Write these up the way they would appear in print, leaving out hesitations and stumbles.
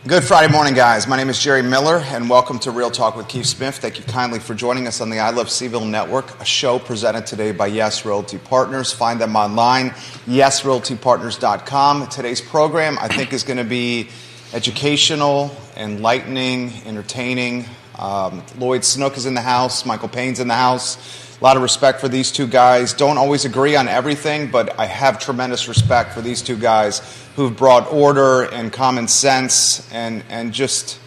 Good Friday morning, guys. My name is Jerry Miller, and welcome to Real Talk with Keith Smith. Thank you kindly for joining us on the I Love CVille Network, a show presented today by Yes Realty Partners. Find them online, yesrealtypartners.com. Today's program, I think, is going to be educational, enlightening, entertaining. Lloyd Snook is in the house. Michael Payne's in the house. A lot of respect for these two guys. Don't always agree on everything, but I have tremendous respect for these two guys who've brought order and common sense and just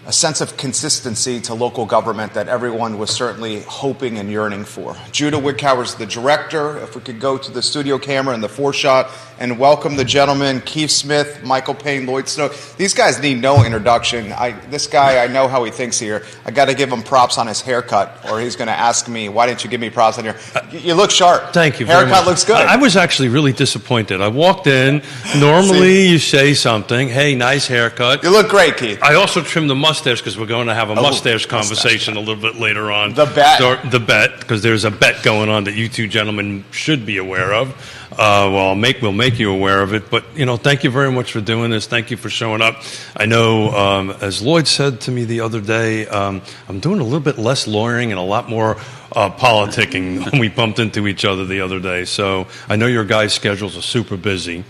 a sense of consistency to local government that everyone was certainly hoping and yearning for. Judah Wickhauer's the director. If we could go to the studio camera in the foreshot and welcome the gentlemen, Keith Smith, Michael Payne, Lloyd Snook. These guys need no introduction. This guy, I know how he thinks here. I got to give him props on his haircut, or he's going to ask me, why didn't you give me props on your... You look sharp. Thank you very much. Haircut looks good. I was actually really disappointed. I walked in. Normally you say something. Hey, nice haircut. You look great, Keith. I also trimmed the mustache because we're going to have a mustache conversation a little bit later on. The bet. The bet, because there's a bet going on that you two gentlemen should be aware of. We'll make you aware of it. But, thank you very much for doing this. Thank you for showing up. I know, as Lloyd said to me the other day, I'm doing a little bit less lawyering and a lot more politicking when we bumped into each other the other day. So I know your guys' schedules are super busy.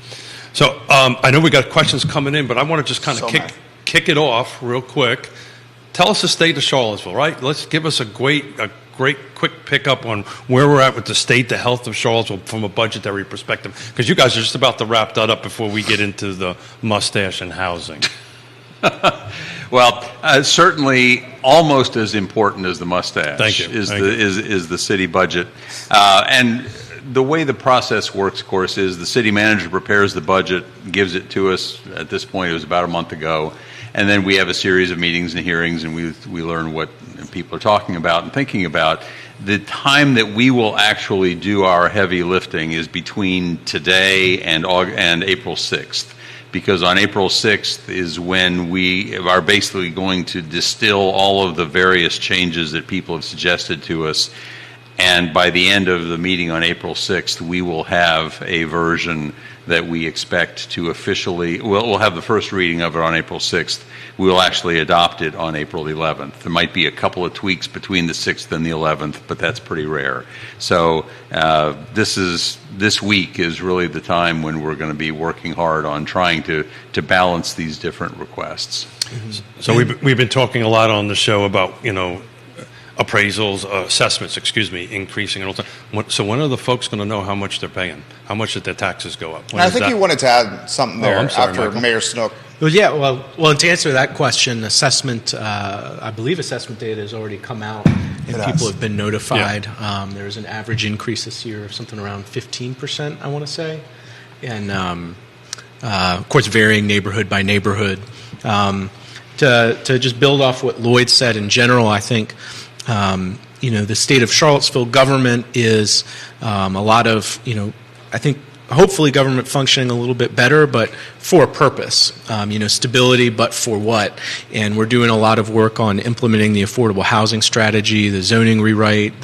So I know we got questions coming in, but I want to just kind of kick it off real quick. Tell us the state of Charlottesville, right? Let's give us a great quick pickup on where we're at with the state, the health of Charlottesville from a budgetary perspective, because you guys are just about to wrap that up before we get into the mustache and housing. Well, certainly almost as important as the mustache. Thank you. Is the city budget, and the way the process works, of course, is the city manager prepares the budget, gives it to us. At this point, it was about a month ago. And then we have a series of meetings and hearings, and we learn what people are talking about and thinking about. The time that we will actually do our heavy lifting is between today and April 6th, because on April 6th is when we are basically going to distill all of the various changes that people have suggested to us. And by the end of the meeting on April 6th, we will have a version that we expect to officially, we'll have the first reading of it on April 6th. We will actually adopt it on April 11th. There might be a couple of tweaks between the 6th and the 11th, but that's pretty rare. So this week is really the time when we're going to be working hard on trying to balance these different requests. Mm-hmm. So we've been talking a lot on the show about, appraisals, assessments, increasing. And all that. So when are the folks going to know how much they're paying? How much did their taxes go up? I think you wanted to add something there after Michael. Mayor Snook. Well, to answer that question, assessment, I believe assessment data has already come out and people have been notified. Yeah. There's an average increase this year of something around 15%, I want to say. And, of course, varying neighborhood by neighborhood. To just build off what Lloyd said in general, I think, the state of Charlottesville government is a lot of, I think, hopefully government functioning a little bit better, but for a purpose, stability, but for what? And we're doing a lot of work on implementing the affordable housing strategy, the zoning rewrite,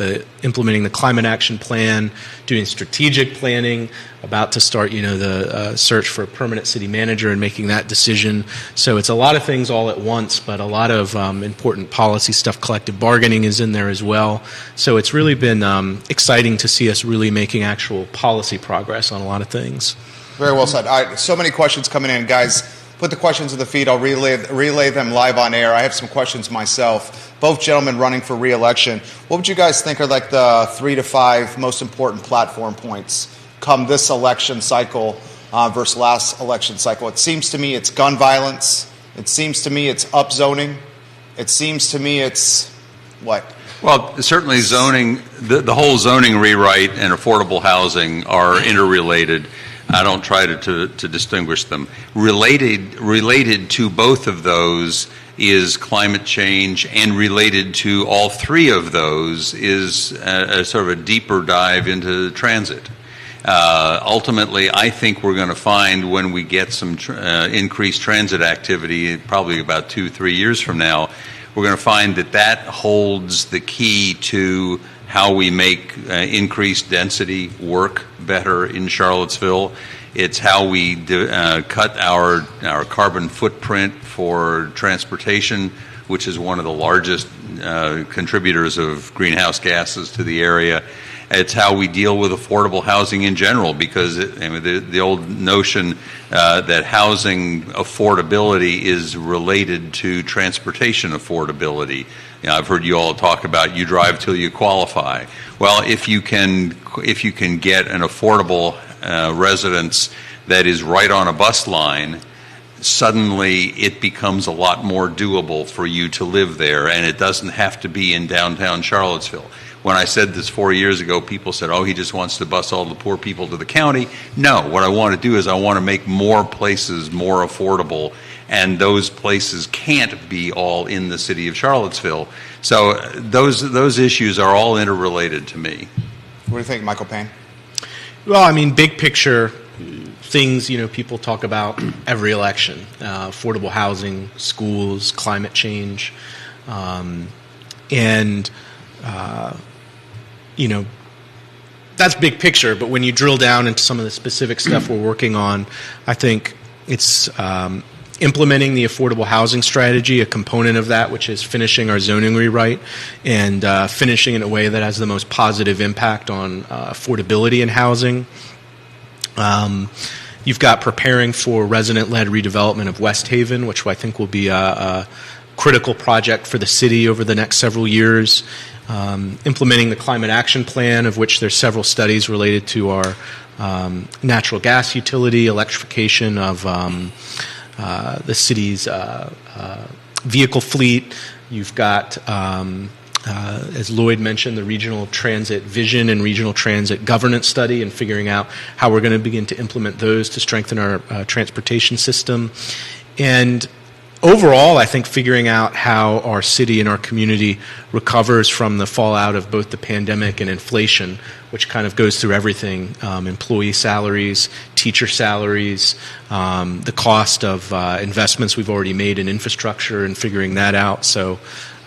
implementing the climate action plan, doing strategic planning, about to start, the search for a permanent city manager and making that decision. So it's a lot of things all at once, but a lot of important policy stuff. Collective bargaining is in there as well. So it's really been exciting to see us really making actual policy progress on a lot of things. Very well said. All right, so many questions coming in. Guys, put the questions in the feed. I'll relay them live on air. I have some questions myself. Both gentlemen running for re-election. What would you guys think are like the 3 to 5 most important platform points come this election cycle versus last election cycle? It seems to me it's gun violence. It seems to me it's upzoning. It seems to me it's what? Well, certainly zoning, the whole zoning rewrite and affordable housing are interrelated. I don't try to distinguish them. Related to both of those is climate change, and related to all three of those is a sort of a deeper dive into transit. Ultimately, I think we're going to find when we get some increased transit activity, probably about 2-3 years from now, we're going to find that holds the key to how we make increased density work better in Charlottesville. It's how we cut our carbon footprint for transportation, which is one of the largest contributors of greenhouse gases to the area. It's how we deal with affordable housing in general, because the old notion that housing affordability is related to transportation affordability. I've heard you all talk about you drive till you qualify. Well, if you can get an affordable residence that is right on a bus line, suddenly it becomes a lot more doable for you to live there, and it doesn't have to be in downtown Charlottesville. When I said this 4 years ago, people said, oh, he just wants to bus all the poor people to the county. No, what I want to do is I want to make more places more affordable, and those places can't be all in the city of Charlottesville. So those issues are all interrelated to me. What do you think, Michael Payne? Well, I mean, big picture things, people talk about every election: affordable housing, schools, climate change, that's big picture. But when you drill down into some of the specific stuff we're working on, I think it's implementing the affordable housing strategy, a component of that, which is finishing our zoning rewrite and finishing in a way that has the most positive impact on affordability in housing. You've got preparing for resident-led redevelopment of West Haven, which I think will be a critical project for the city over the next several years. Implementing the climate action plan, of which there's several studies related to our natural gas utility, electrification of the city's vehicle fleet. You've got, as Lloyd mentioned, the regional transit vision and regional transit governance study, and figuring out how we're going to begin to implement those to strengthen our transportation system. And overall, I think figuring out how our city and our community recovers from the fallout of both the pandemic and inflation, which kind of goes through everything: employee salaries, teacher salaries, the cost of investments we've already made in infrastructure, and figuring that out. So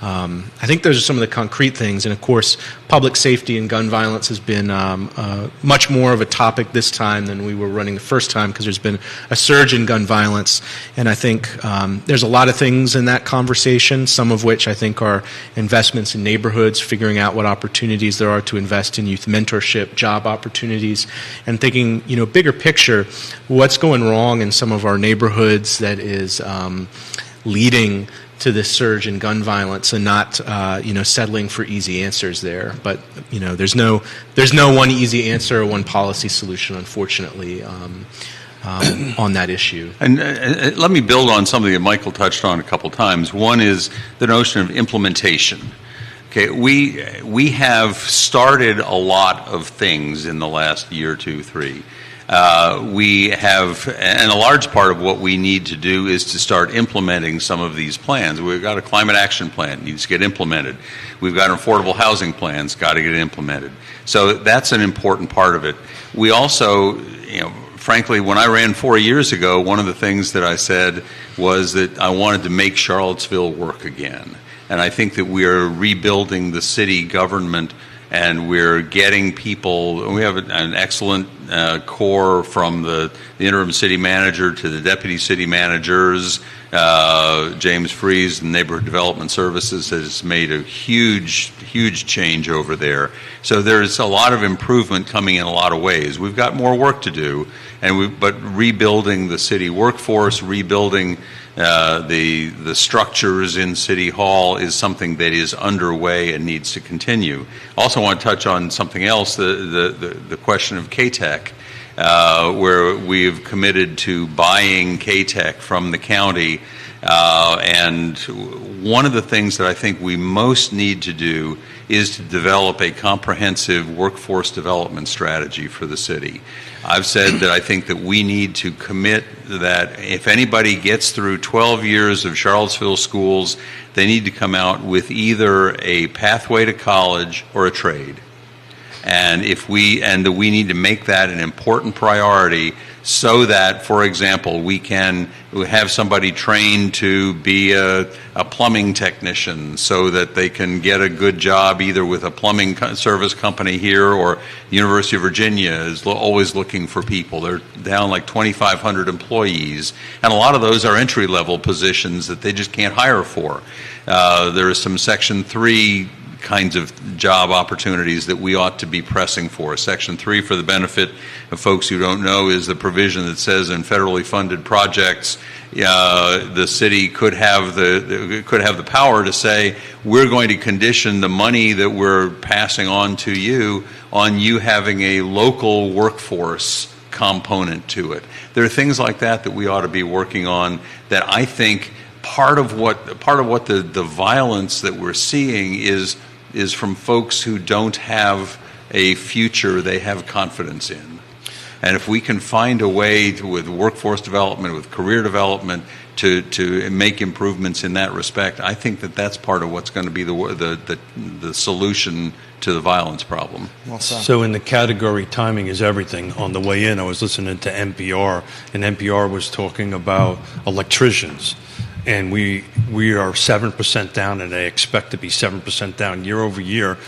I think those are some of the concrete things. And of course, public safety and gun violence has been much more of a topic this time than we were running the first time, because there's been a surge in gun violence. And I think there's a lot of things in that conversation, some of which I think are investments in neighborhoods, figuring out what opportunities there are to invest in youth mentorship, job opportunities, and thinking, bigger picture, what's going wrong in some of our neighborhoods that is leading to this surge in gun violence, and not settling for easy answers there. But there's no one easy answer or one policy solution, unfortunately, on that issue. And let me build on something that Michael touched on a couple times. One is the notion of implementation. Okay, we have started a lot of things in the last year, 2, 3. We have, and a large part of what we need to do is to start implementing some of these plans. We've got a climate action plan, needs to get implemented. We've got an affordable housing plan, it's got to get implemented. So that's an important part of it. We also, frankly, when I ran 4 years ago, one of the things that I said was that I wanted to make Charlottesville work again. And I think that we are rebuilding the city government, and we're getting people. We have an excellent core, from the interim city manager to the deputy city managers. James Freeze, the Neighborhood Development Services, has made a huge change over there. So there's a lot of improvement coming in a lot of ways. We've got more work to do, but rebuilding the city workforce, rebuilding the structures in City Hall is something that is underway and needs to continue. Also want to touch on something else, the question of K-Tech, where we've committed to buying K-Tech from the county. And one of the things that I think we most need to do is to develop a comprehensive workforce development strategy for the city. I've said that I think that we need to commit that if anybody gets through 12 years of Charlottesville schools, they need to come out with either a pathway to college or a trade. And that we need to make that an important priority so that, for example, we can have somebody trained to be a plumbing technician so that they can get a good job either with a plumbing service company here, or the University of Virginia is always looking for people. They're down like 2,500 employees, and a lot of those are entry-level positions that they just can't hire for. There is some Section 3 kinds of job opportunities that we ought to be pressing for. Section 3, for the benefit of folks who don't know, is the provision that says in federally funded projects, the city could have the power to say, we're going to condition the money that we're passing on you having a local workforce component to it. There are things like that we ought to be working on, that I think part of what the violence that we're seeing is from folks who don't have a future they have confidence in. And if we can find a way with workforce development, with career development, to make improvements in that respect, I think that's part of what's going to be the solution to the violence problem. Well said. So in the category timing is everything, on the way in I was listening to NPR, and NPR was talking about electricians. And we are 7% down, and they expect to be 7% down year over year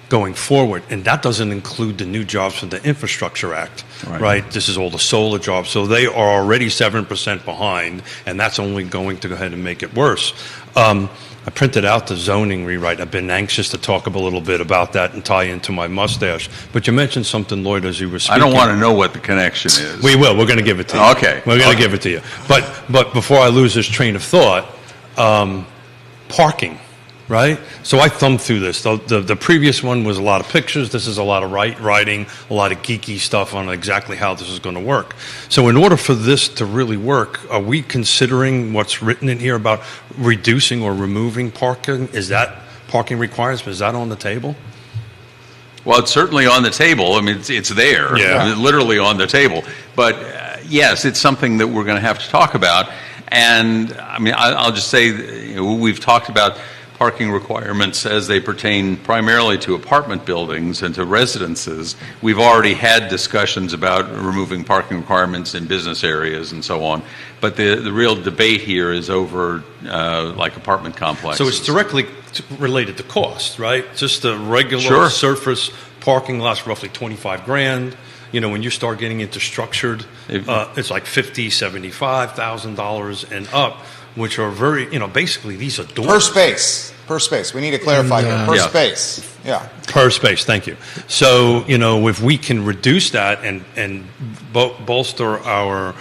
going forward. And that doesn't include the new jobs from the Infrastructure Act, right? This is all the solar jobs. So they are already 7% behind, and that's only going to go ahead and make it worse. I printed out the zoning rewrite. I've been anxious to talk a little bit about that and tie into my mustache. But you mentioned something, Lloyd, as you were speaking. I don't want to know what the connection is. We will. We're going to give it to you. Okay. We're going to give it to you. But before I lose this train of thought, parking, right? So I thumbed through this. The previous one was a lot of pictures. This is a lot of writing, a lot of geeky stuff on exactly how this is going to work. So in order for this to really work, are we considering what's written in here about reducing or removing parking? Is that parking requirements? Is that on the table? Well, it's certainly on the table. I mean, it's there, literally on the table. But yes, it's something that we're going to have to talk about. And I mean, I'll just say, we've talked about parking requirements as they pertain primarily to apartment buildings and to residences. We've already had discussions about removing parking requirements in business areas and so on. But the real debate here is over like apartment complexes. So it's directly related to cost, right? Just the regular surface parking lot's roughly $25,000. When you start getting into structured, it's like $50,000, $75,000 and up, which are very, basically these are doors. Per space. We need to clarify here. Per space. Yeah. Per space. Thank you. So, if we can reduce that and bolster our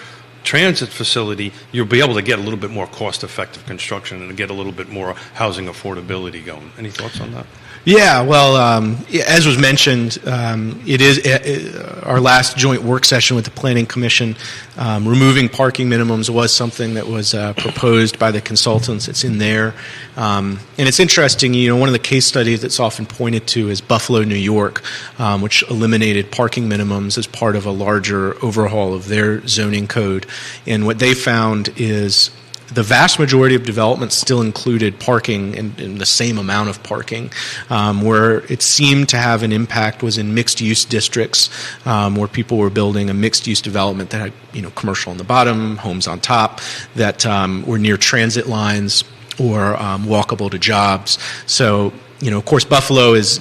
transit facility, you'll be able to get a little bit more cost-effective construction and get a little bit more housing affordability going. Any thoughts on that? Yeah, well, as was mentioned, it is our last joint work session with the Planning Commission. Removing parking minimums was something that was proposed by the consultants. It's in there. And it's interesting, one of the case studies that's often pointed to is Buffalo, New York, which eliminated parking minimums as part of a larger overhaul of their zoning code. And what they found is the vast majority of developments still included parking in the same amount of parking. Where it seemed to have an impact was in mixed-use districts, where people were building a mixed-use development that had, commercial on the bottom, homes on top, that were near transit lines or walkable to jobs. So, of course, Buffalo is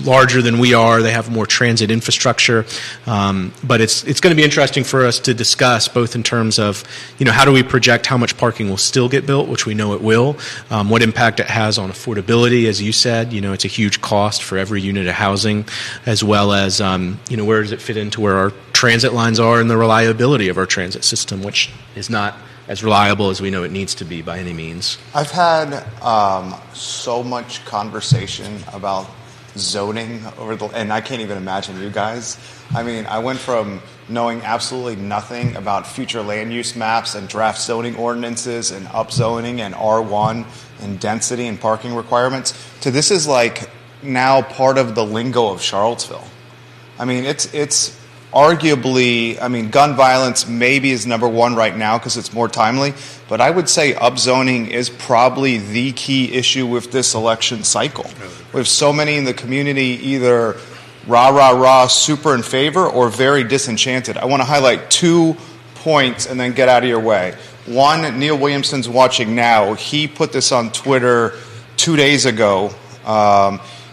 larger than we are. They have more transit infrastructure, but it's going to be interesting for us to discuss both in terms of how do we project how much parking will still get built, which we know it will, what impact it has on affordability, as you said. It's a huge cost for every unit of housing, as well as where does it fit into where our transit lines are and the reliability of our transit system, which is not as reliable as we know it needs to be by any means. I've had so much conversation about zoning and I can't even imagine you guys. I mean, I went from knowing absolutely nothing about future land use maps and draft zoning ordinances and upzoning and R1 and density and parking requirements to this is like now part of the lingo of Charlottesville. I mean, it's arguably, gun violence maybe is number one right now because it's more timely, but I would say upzoning is probably the key issue with this election cycle. We have so many in the community either rah, rah, rah, super in favor, or very disenchanted. I want to highlight 2 points and then get out of your way. One, Neil Williamson's watching now. He put this on Twitter 2 days ago.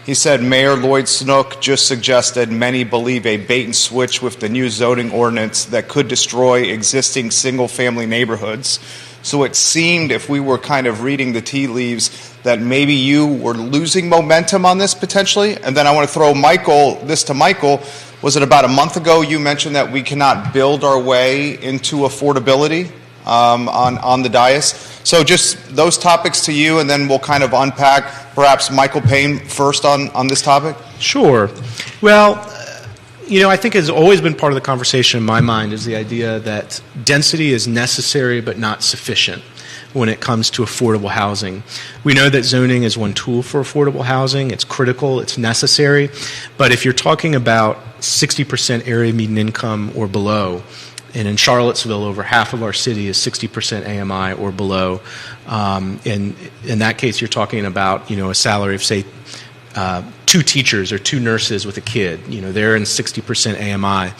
He said, Mayor Lloyd Snook just suggested many believe a bait and switch with the new zoning ordinance that could destroy existing single-family neighborhoods. So it seemed, if we were kind of reading the tea leaves, that maybe you were losing momentum on this potentially. And then I want to throw this to Michael. Was it about a month ago you mentioned that we cannot build our way into affordability on the dais? So just those topics to you, and then we'll kind of unpack perhaps Michael Payne first on this topic. Sure. Well, I think has always been part of the conversation in my mind is the idea that density is necessary but not sufficient when it comes to affordable housing. We know that zoning is one tool for affordable housing. It's critical, it's necessary. But if you're talking about 60% area median income or below, and in Charlottesville, over half of our city is 60% AMI or below. In that case, you're talking about a salary of, say, 2 teachers or 2 nurses with a kid. They're in 60% AMI.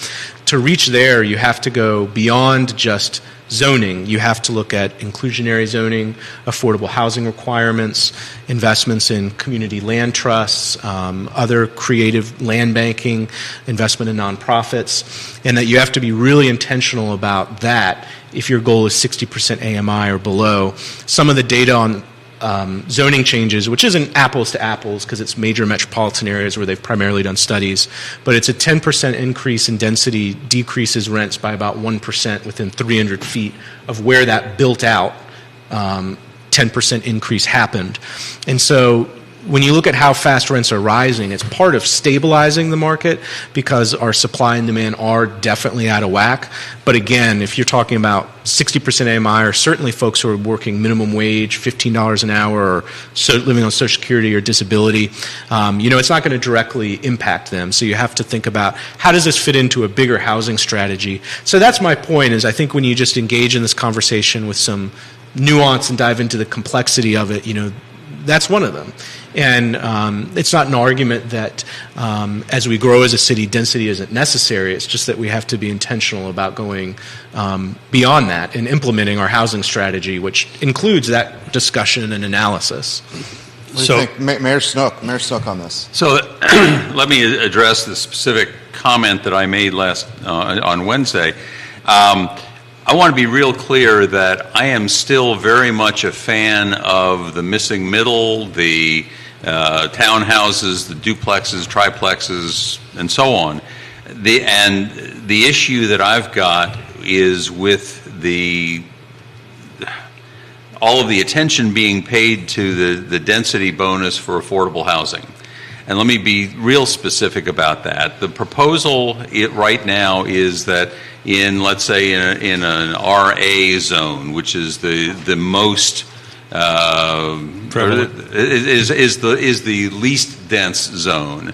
To reach there, you have to go beyond just zoning. You have to look at inclusionary zoning, affordable housing requirements, investments in community land trusts, other creative land banking, investment in nonprofits, and that you have to be really intentional about that if your goal is 60% AMI or below. Some of the data on zoning changes, which isn't apples to apples because it's major metropolitan areas where they've primarily done studies, but it's a 10% increase in density decreases rents by about 1% within 300 feet of where that built out 10% increase happened. And so when you look at how fast rents are rising, it's part of stabilizing the market because our supply and demand are definitely out of whack. But again, if you're talking about 60% AMI, or certainly folks who are working minimum wage, $15 an hour, or living on Social Security or disability, it's not going to directly impact them. So you have to think about how does this fit into a bigger housing strategy. So that's my point, is I think when you just engage in this conversation with some nuance and dive into the complexity of it, that's one of them. And it's not an argument that as we grow as a city, density isn't necessary. It's just that we have to be intentional about going beyond that and implementing our housing strategy, which includes that discussion and analysis. What do you think, Mayor Snook on this? So let me address the specific comment that I made on Wednesday. I want to be real clear that I am still very much a fan of the missing middle, the townhouses, the duplexes, triplexes, and so on. The issue that I've got is with all of the attention being paid to the density bonus for affordable housing. And let me be real specific about that. The proposal right now is that let's say in an RA zone, which is the most is the least dense zone,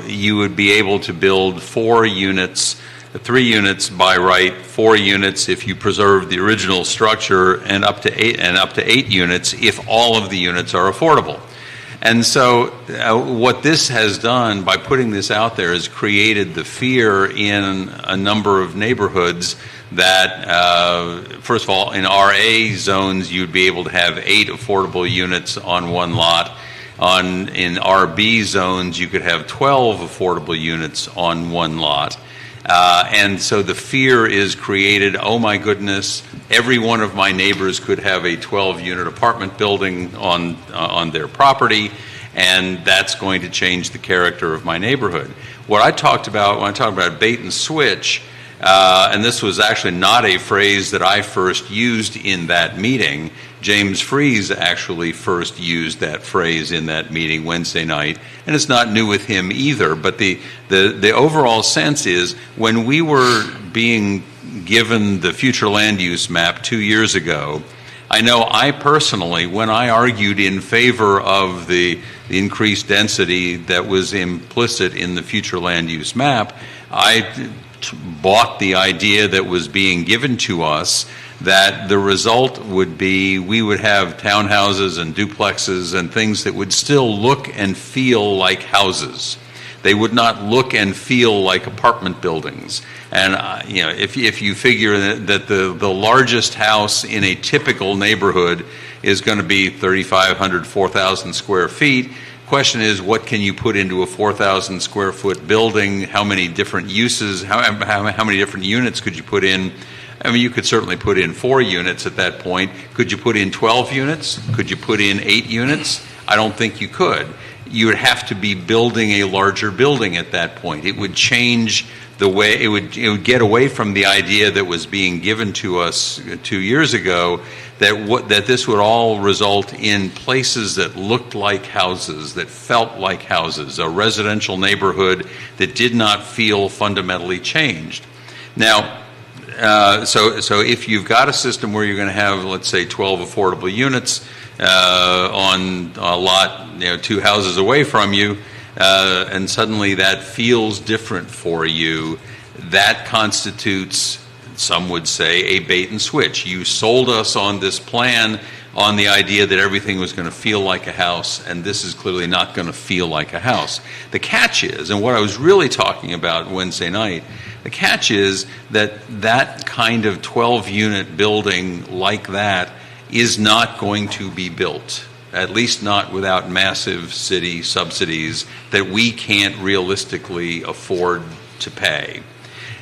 you would be able to build 4 units, 3 units by right, 4 units if you preserve the original structure, and up to 8 units if all of the units are affordable. And so what this has done by putting this out there is created the fear in a number of neighborhoods that, first of all, in RA zones, you'd be able to have 8 affordable units on one lot. In RB zones, you could have 12 affordable units on one lot. And so the fear is created, oh my goodness, every one of my neighbors could have a 12-unit apartment building on their property, and that's going to change the character of my neighborhood. What I talked about when I talked about bait and switch, and this was actually not a phrase that I first used in that meeting. James Freeze actually first used that phrase in that meeting Wednesday night, and it's not new with him either, but the overall sense is when we were being given the future land use map 2 years ago, I know I personally, when I argued in favor of the increased density that was implicit in the future land use map, I bought the idea that was being given to us that the result would be we would have townhouses and duplexes and things that would still look and feel like houses. They would not look and feel like apartment buildings. And if you figure that the largest house in a typical neighborhood is going to be 3,500, 4,000 square feet, question is, what can you put into a 4,000 square foot building? How many different uses? How many different units could you put in? I mean, you could certainly put in 4 units at that point. Could you put in 12 units? Could you put in 8 units? I don't think you could. You would have to be building a larger building at that point. It would change the way, it would get away from the idea that was being given to us 2 years ago, that this would all result in places that looked like houses, that felt like houses, a residential neighborhood that did not feel fundamentally changed. Now, so if you've got a system where you're going to have, let's say, 12 affordable units on a lot, 2 houses away from you, and suddenly that feels different for you, that constitutes, some would say, a bait and switch. You sold us on this plan on the idea that everything was going to feel like a house, and this is clearly not going to feel like a house. The catch is, and what I was really talking about Wednesday night, the catch is that that kind of 12-unit building like that is not going to be built, at least not without massive city subsidies that we can't realistically afford to pay.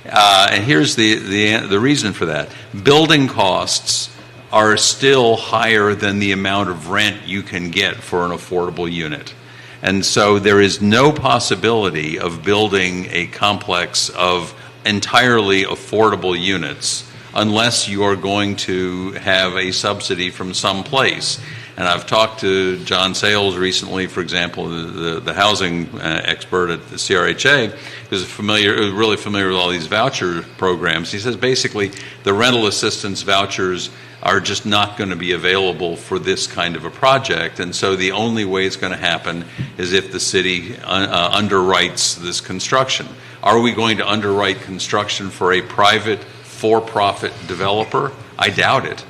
And here's the reason for that. Building costs are still higher than the amount of rent you can get for an affordable unit. And so there is no possibility of building a complex of entirely affordable units unless you are going to have a subsidy from some place. And I've talked to John Sayles recently, for example, the housing expert at the CRHA, who's really familiar with all these voucher programs. He says basically the rental assistance vouchers are just not going to be available for this kind of a project. And so the only way it's going to happen is if the city underwrites this construction. Are we going to underwrite construction for a private for-profit developer? I doubt it.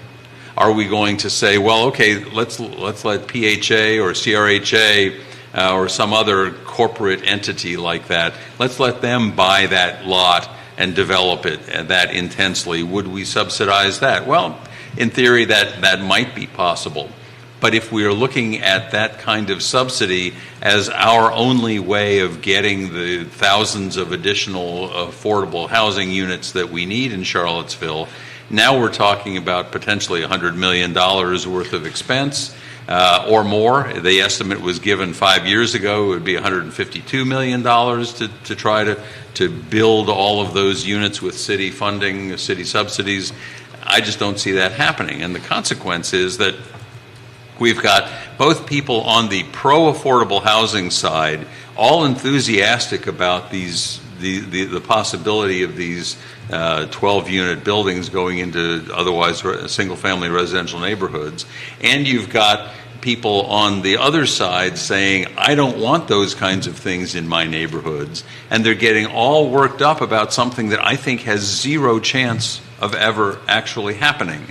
Are we going to say, well, okay, let's let PHA or CRHA or some other corporate entity like that, let's let them buy that lot and develop it that intensely? Would we subsidize that? Well, in theory, that might be possible. But if we are looking at that kind of subsidy as our only way of getting the thousands of additional affordable housing units that we need in Charlottesville, now we're talking about potentially $100 million worth of expense or more. The estimate was given 5 years ago. It would be $152 million to try to build all of those units with city funding, city subsidies. I just don't see that happening. And the consequence is that we've got both people on the pro-affordable housing side all enthusiastic about the possibility of these 12-unit buildings going into otherwise single-family residential neighborhoods, and you've got people on the other side saying, I don't want those kinds of things in my neighborhoods, and they're getting all worked up about something that I think has zero chance of ever actually happening.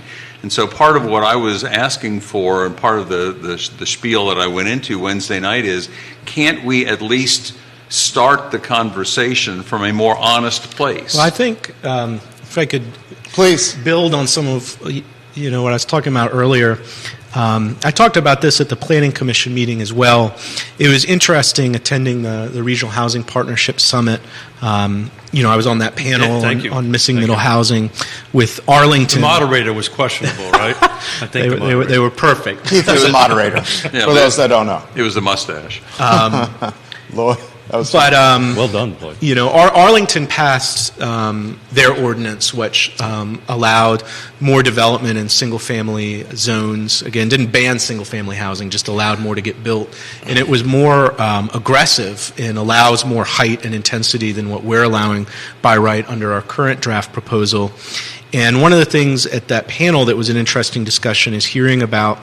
And so part of what I was asking for, and part of the spiel that I went into Wednesday night is, can't we at least start the conversation from a more honest place? Well, I think if I could please build on some of what I was talking about earlier. I talked about this at the Planning Commission meeting as well. It was interesting attending the Regional Housing Partnership Summit. I was on that panel on missing middle housing with Arlington. The moderator was questionable, right? I think they were perfect. Keith was the moderator, for those that don't know. It was the mustache. Lloyd. Well done, Lloyd. Arlington passed their ordinance, which allowed more development in single-family zones. Again, didn't ban single-family housing, just allowed more to get built. And it was more aggressive and allows more height and intensity than what we're allowing by right under our current draft proposal. And one of the things at that panel that was an interesting discussion is hearing about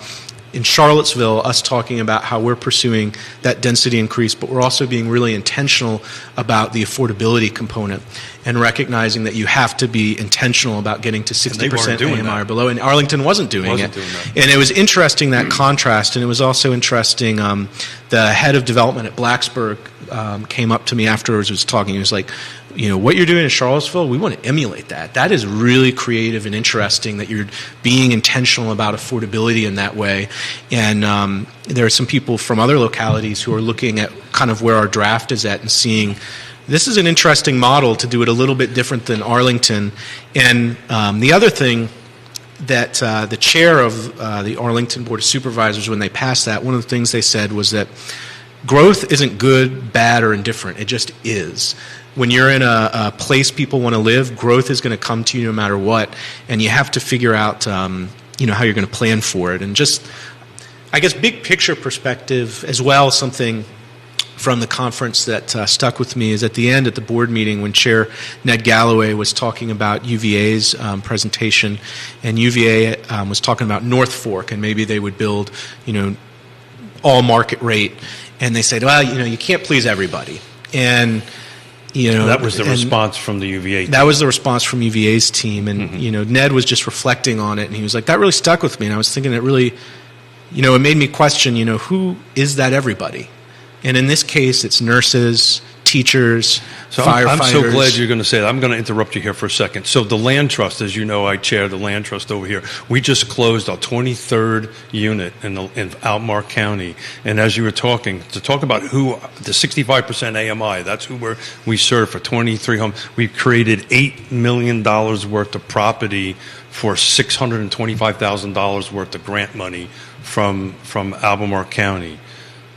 in Charlottesville, us talking about how we're pursuing that density increase, but we're also being really intentional about the affordability component and recognizing that you have to be intentional about getting to 60% AMI or below. And Arlington wasn't doing it. And it was interesting, that contrast, and it was also interesting, the head of development at Blacksburg came up to me afterwards, was talking, he was like, what you're doing in Charlottesville, we want to emulate that. That is really creative and interesting that you're being intentional about affordability in that way. And there are some people from other localities who are looking at kind of where our draft is at and seeing this is an interesting model to do it a little bit different than Arlington. And the other thing that the chair of the Arlington Board of Supervisors, when they passed that, one of the things they said was that growth isn't good, bad, or indifferent. It just is. When you're in a place people want to live, growth is going to come to you no matter what, and you have to figure out, how you're going to plan for it. And just, I guess, big picture perspective as well, something from the conference that stuck with me is at the end at the board meeting when Chair Ned Galloway was talking about UVA's presentation, and UVA was talking about North Fork, and maybe they would build, all market rate, and they said, well, you can't please everybody. And that was the response from the UVA team. That was the response from UVA's team. And, Ned was just reflecting on it, and he was like, that really stuck with me. And I was thinking it really, it made me question, who is that everybody? And in this case, it's nurses, teachers, firefighters. I'm so glad you're going to say that. I'm going to interrupt you here for a second. So the land trust, as you know, I chair the land trust over here. We just closed our 23rd unit in Albemarle County. And as you were talking, to talk about who the 65% AMI, that's who we serve for 23 homes. We created $8 million worth of property for $625,000 worth of grant money from Albemarle County.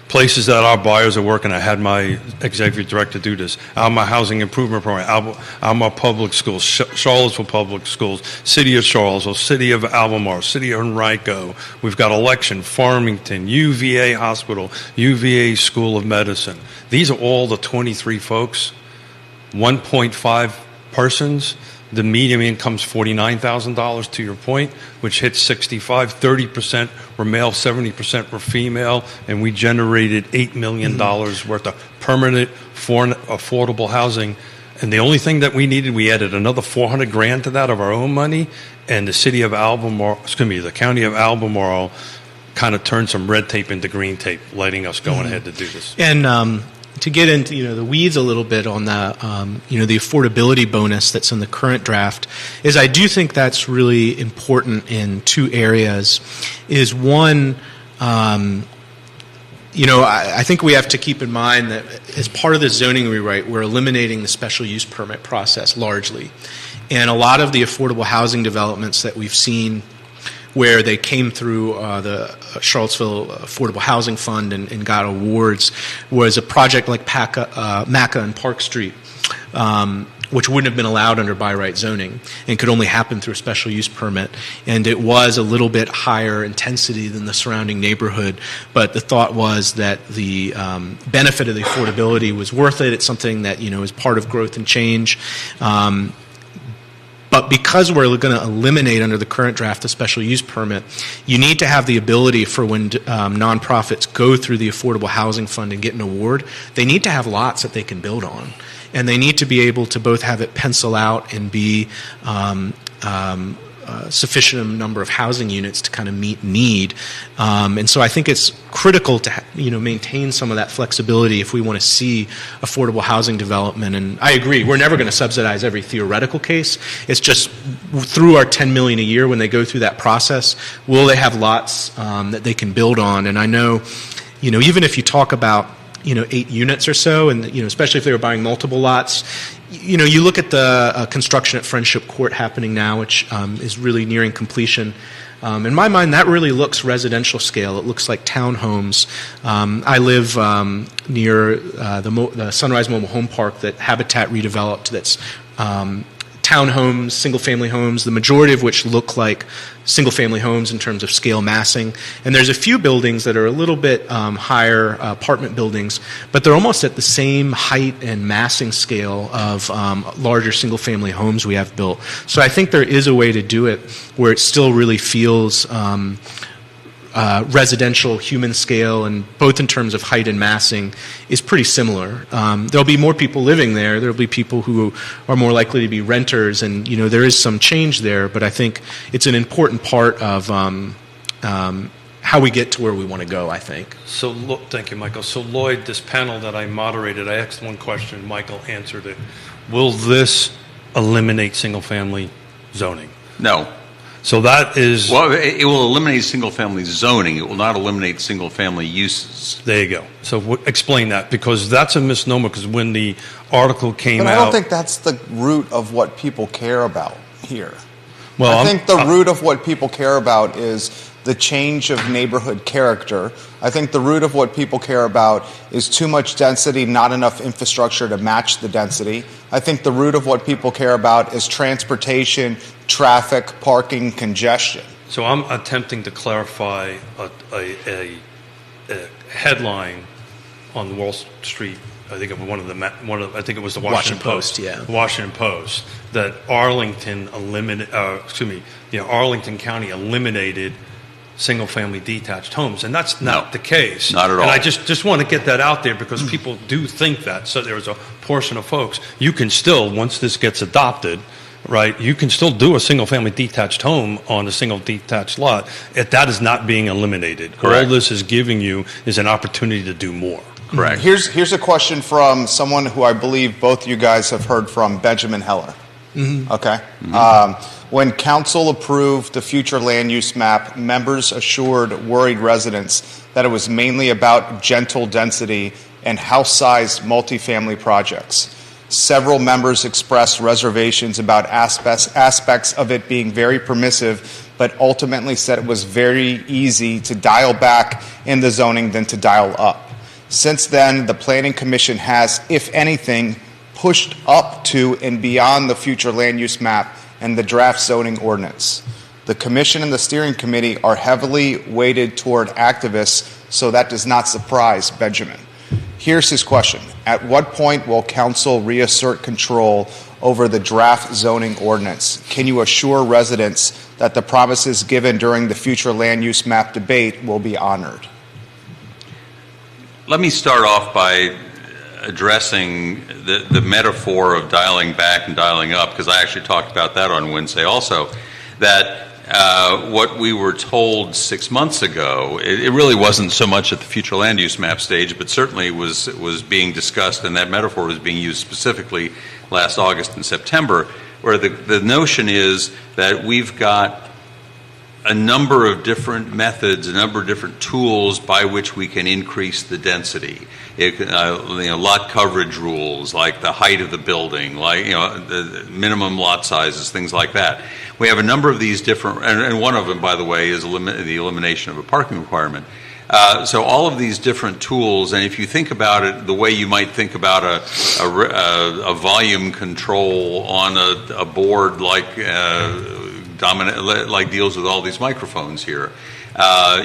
Places that our buyers are working. I had my executive director do this. Albemarle Housing Improvement Program, Albemarle Public Schools, Charlottesville Public Schools, City of Charlottesville, City of Albemarle, City of Henrico. We've got Election, Farmington, UVA Hospital, UVA School of Medicine. These are all the 23 folks, 1.5 persons. The median income's $49,000, to your point, which hits 65. 30% were male, 70% were female, and we generated $8 million worth of permanent affordable housing. And the only thing that we needed, we added another $400,000 to that of our own money, and the city of Albemarle, the county of Albemarle, kind of turned some red tape into green tape, letting us go ahead to do this. And to get into the weeds a little bit on the the affordability bonus that's in the current draft, is I do think that's really important in two areas. Is one, I think we have to keep in mind that as part of the zoning rewrite, we're eliminating the special use permit process largely, and a lot of the affordable housing developments that we've seen where they came through the Charlottesville Affordable Housing Fund and got awards was a project like Maca and Park Street, which wouldn't have been allowed under by right zoning and could only happen through a special use permit. And it was a little bit higher intensity than the surrounding neighborhood, but the thought was that the benefit of the affordability was worth it. It's something that is part of growth and change. But because we're going to eliminate under the current draft the special use permit, you need to have the ability for when nonprofits go through the Affordable Housing Fund and get an award, they need to have lots that they can build on. And they need to be able to both have it pencil out and be sufficient number of housing units to kind of meet need. And so I think it's critical to maintain some of that flexibility if we want to see affordable housing development. And I agree, we're never going to subsidize every theoretical case. It's just through our $10 million a year when they go through that process, will they have lots that they can build on? And I know, even if you talk about 8 units or so, and especially if they were buying multiple lots, you look at the construction at Friendship Court happening now, which is really nearing completion. In my mind, that really looks residential scale. It looks like townhomes. I live near the Sunrise Mobile Home Park that Habitat redeveloped. That's townhomes, single-family homes, the majority of which look like single-family homes in terms of scale massing. And there's a few buildings that are a little bit higher apartment buildings, but they're almost at the same height and massing scale of larger single-family homes we have built. So I think there is a way to do it where it still really feels residential human scale, and both in terms of height and massing, is pretty similar. There'll be more people living there. There'll be people who are more likely to be renters, and there is some change there. But I think it's an important part of how we get to where we want to go, I think. So, thank you, Michael. So, Lloyd, this panel that I moderated, I asked one question, Michael answered it. Will this eliminate single-family zoning? No. So that is... Well, it will eliminate single-family zoning. It will not eliminate single-family uses. There you go. So explain that, because that's a misnomer, because when the article came out... But I don't think that's the root of what people care about here. Well, I think the root of what people care about is the change of neighborhood character. I think the root of what people care about is too much density, not enough infrastructure to match the density. I think the root of what people care about is transportation, traffic, parking, congestion. So I'm attempting to clarify a headline on Wall Street. I think it was I think it was the Washington Post. Yeah, the Washington Post, that Arlington Arlington County eliminated single-family detached homes, and that's not the case. Not at all. And I just want to get that out there, because people do think that. So there's a portion of folks, you can still, once this gets adopted, right, you can still do a single-family detached home on a single detached lot. That is not being eliminated. Correct. All this is giving you is an opportunity to do more. Correct. Here's a question from someone who I believe both you guys have heard from, Benjamin Heller. Mm-hmm. Okay. Mm-hmm. When council approved the future land use map, members assured worried residents that it was mainly about gentle density and house-sized multifamily projects. Several members expressed reservations about aspects of it being very permissive, but ultimately said it was very easy to dial back in the zoning than to dial up. Since then, the Planning Commission has, if anything, pushed up to and beyond the future land use map and the draft zoning ordinance. The Commission and the Steering Committee are heavily weighted toward activists, so that does not surprise Benjamin. Here's his question. At what point will Council reassert control over the draft zoning ordinance? Can you assure residents that the promises given during the future land use map debate will be honored? Let me start off by addressing the metaphor of dialing back and dialing up, because I actually talked about that on Wednesday also, that what we were told 6 months ago, it really wasn't so much at the future land use map stage, but certainly was being discussed, and that metaphor was being used specifically last August and September, where the notion is that we've got a number of different methods, a number of different tools by which we can increase the density. Lot coverage rules, like the height of the building, like the minimum lot sizes, things like that. We have a number of these different, and one of them, by the way, is the elimination of a parking requirement. So all of these different tools, and if you think about it the way you might think about a volume control on a board like deals with all these microphones here.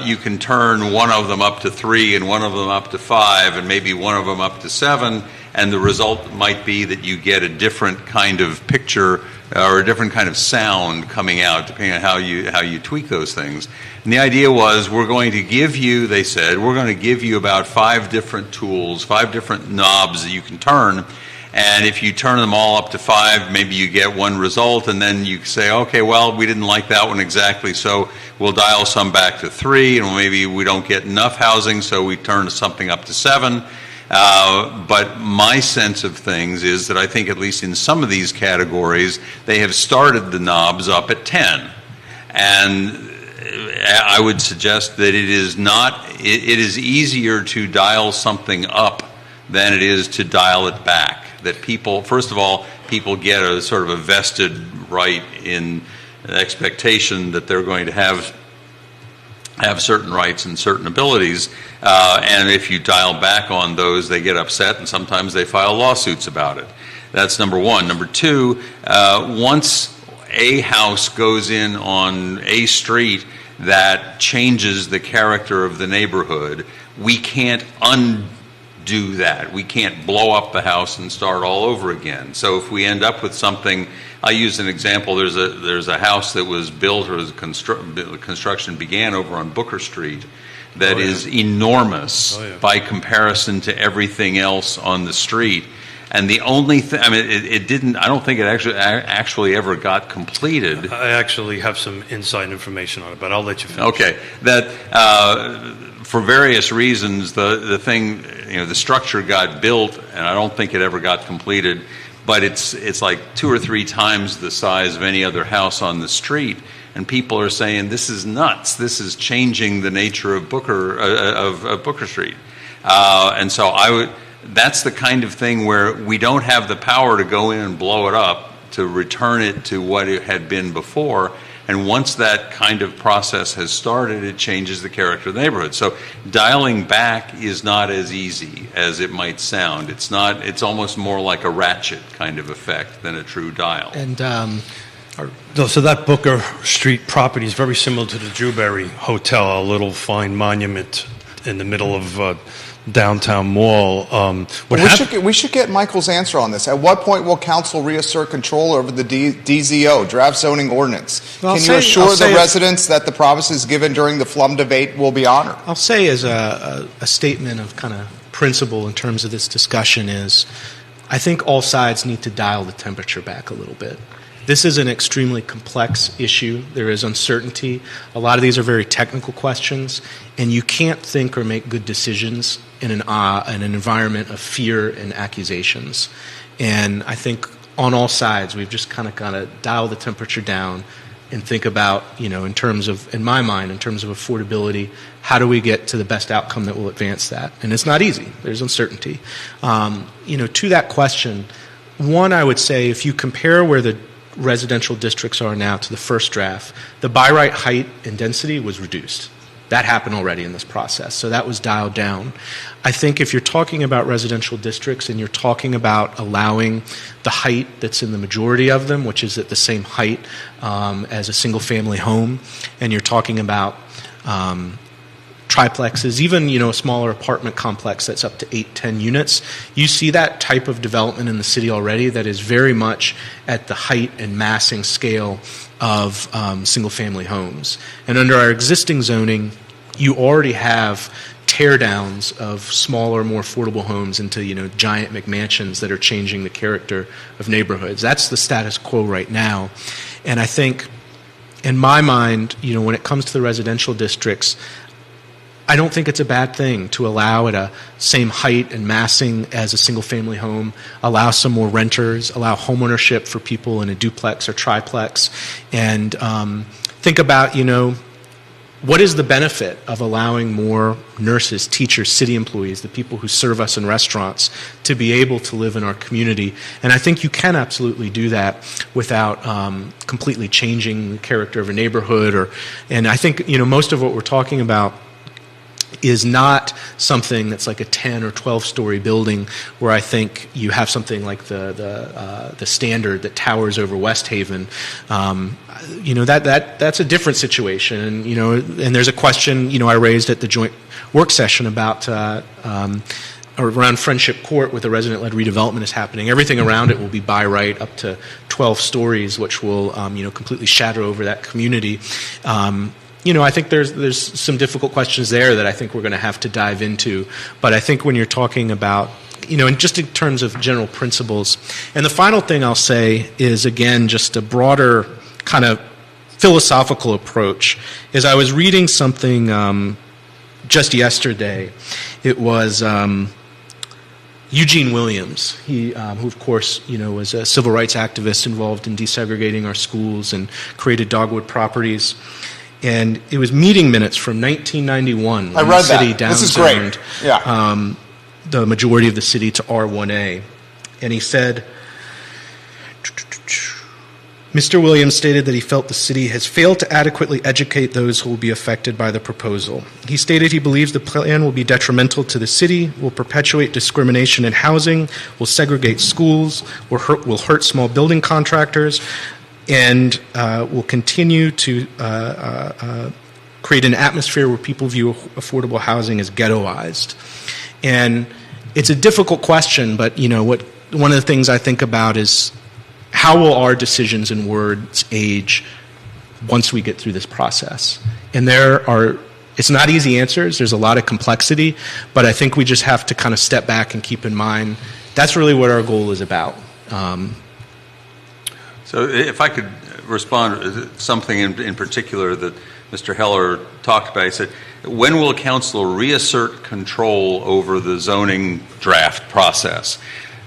You can turn one of them up to 3 and one of them up to 5 and maybe one of them up to 7, and the result might be that you get a different kind of picture or a different kind of sound coming out, depending on how you tweak those things. And the idea was, they said, we're going to give you about 5 different tools, 5 different knobs that you can turn. And if you turn them all up to 5, maybe you get one result, and then you say, okay, well, we didn't like that one exactly, so we'll dial some back to 3, and maybe we don't get enough housing, so we turn something up to 7. But my sense of things is that I think, at least in some of these categories, they have started the knobs up at 10. And I would suggest that it is easier to dial something up than it is to dial it back. That people get a sort of a vested right in expectation that they're going to have certain rights and certain abilities, and if you dial back on those, they get upset, and sometimes they file lawsuits about it. That's number one. Number two, once a house goes in on a street that changes the character of the neighborhood, we can't undo do that. We can't blow up the house and start all over again. So if we end up with something, I use an example. There's a house that was built, or the construction began over on Booker Street, that is enormous by comparison to everything else on the street. And the only thing, I mean, it didn't, I don't think it actually ever got completed. I actually have some inside information on it, but I'll let you finish. Okay. That, for various reasons, the thing, the structure got built, and I don't think it ever got completed, but it's like 2 or 3 times the size of any other house on the street. And people are saying, this is nuts. This is changing the nature of Booker Street. And so that's the kind of thing where we don't have the power to go in and blow it up to return it to what it had been before. And once that kind of process has started, it changes the character of the neighborhood. So dialing back is not as easy as it might sound. It's almost more like a ratchet kind of effect than a true dial. And so that Booker Street property is very similar to the Drewberry Hotel, a little fine monument in the middle of downtown mall. We should get Michael's answer on this. At what point will council reassert control over the DZO, draft zoning ordinance? Can you assure the residents that the promises given during the Flum debate will be honored? I'll say as a statement of kind of principle in terms of this discussion is, I think all sides need to dial the temperature back a little bit. This is an extremely complex issue. There is uncertainty. A lot of these are very technical questions, and you can't think or make good decisions in an environment of fear and accusations. And I think on all sides, we've just kind of got to dial the temperature down and think about, in my mind, in terms of affordability, how do we get to the best outcome that will advance that? And it's not easy. There's uncertainty. To that question, one, I would say if you compare where the residential districts are now to the first draft, the by right height and density was reduced. That happened already in this process, so that was dialed down. I think if you're talking about residential districts and you're talking about allowing the height that's in the majority of them, which is at the same height as a single-family home, and you're talking about triplexes, even a smaller apartment complex that's up to 8-10 units, you see that type of development in the city already that is very much at the height and massing scale of single-family homes. And under our existing zoning, you already have teardowns of smaller, more affordable homes into giant McMansions that are changing the character of neighborhoods. That's the status quo right now. And I think, in my mind, when it comes to the residential districts, I don't think it's a bad thing to allow at a same height and massing as a single-family home, allow some more renters, allow homeownership for people in a duplex or triplex, and think about, what is the benefit of allowing more nurses, teachers, city employees, the people who serve us in restaurants, to be able to live in our community? And I think you can absolutely do that without completely changing the character of a neighborhood. And I think, most of what we're talking about is not something that's like a 10 or 12-story building where I think you have something like the Standard that towers over West Haven. That's a different situation. And and there's a question I raised at the joint work session about around Friendship Court, where the resident-led redevelopment is happening. Everything around it will be by right up to 12 stories, which will completely shadow over that community. I think there's some difficult questions there that I think we're going to have to dive into. But I think when you're talking about, and just in terms of general principles, and the final thing I'll say is, again, just a broader kind of philosophical approach, is I was reading something just yesterday. It was Eugene Williams, who of course, was a civil rights activist involved in desegregating our schools and created Dogwood Properties. And it was meeting minutes from 1991 when the city downsized the majority of the city to R1A. And he said, Mr. Williams stated that he felt the city has failed to adequately educate those who will be affected by the proposal. He stated he believes the plan will be detrimental to the city, will perpetuate discrimination in housing, will segregate schools, will hurt small building contractors, and will continue to create an atmosphere where people view affordable housing as ghettoized. And it's a difficult question, but one of the things I think about is how will our decisions and words age once we get through this process? And it's not easy answers. There's a lot of complexity, but I think we just have to kind of step back and keep in mind that's really what our goal is about. So if I could respond to something in particular that Mr. Heller talked about, he said, when will Councilor reassert control over the zoning draft process?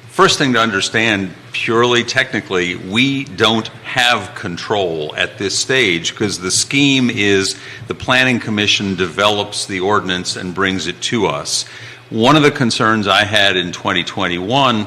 First thing to understand, purely technically, we don't have control at this stage because the scheme is the Planning Commission develops the ordinance and brings it to us. One of the concerns I had in 2021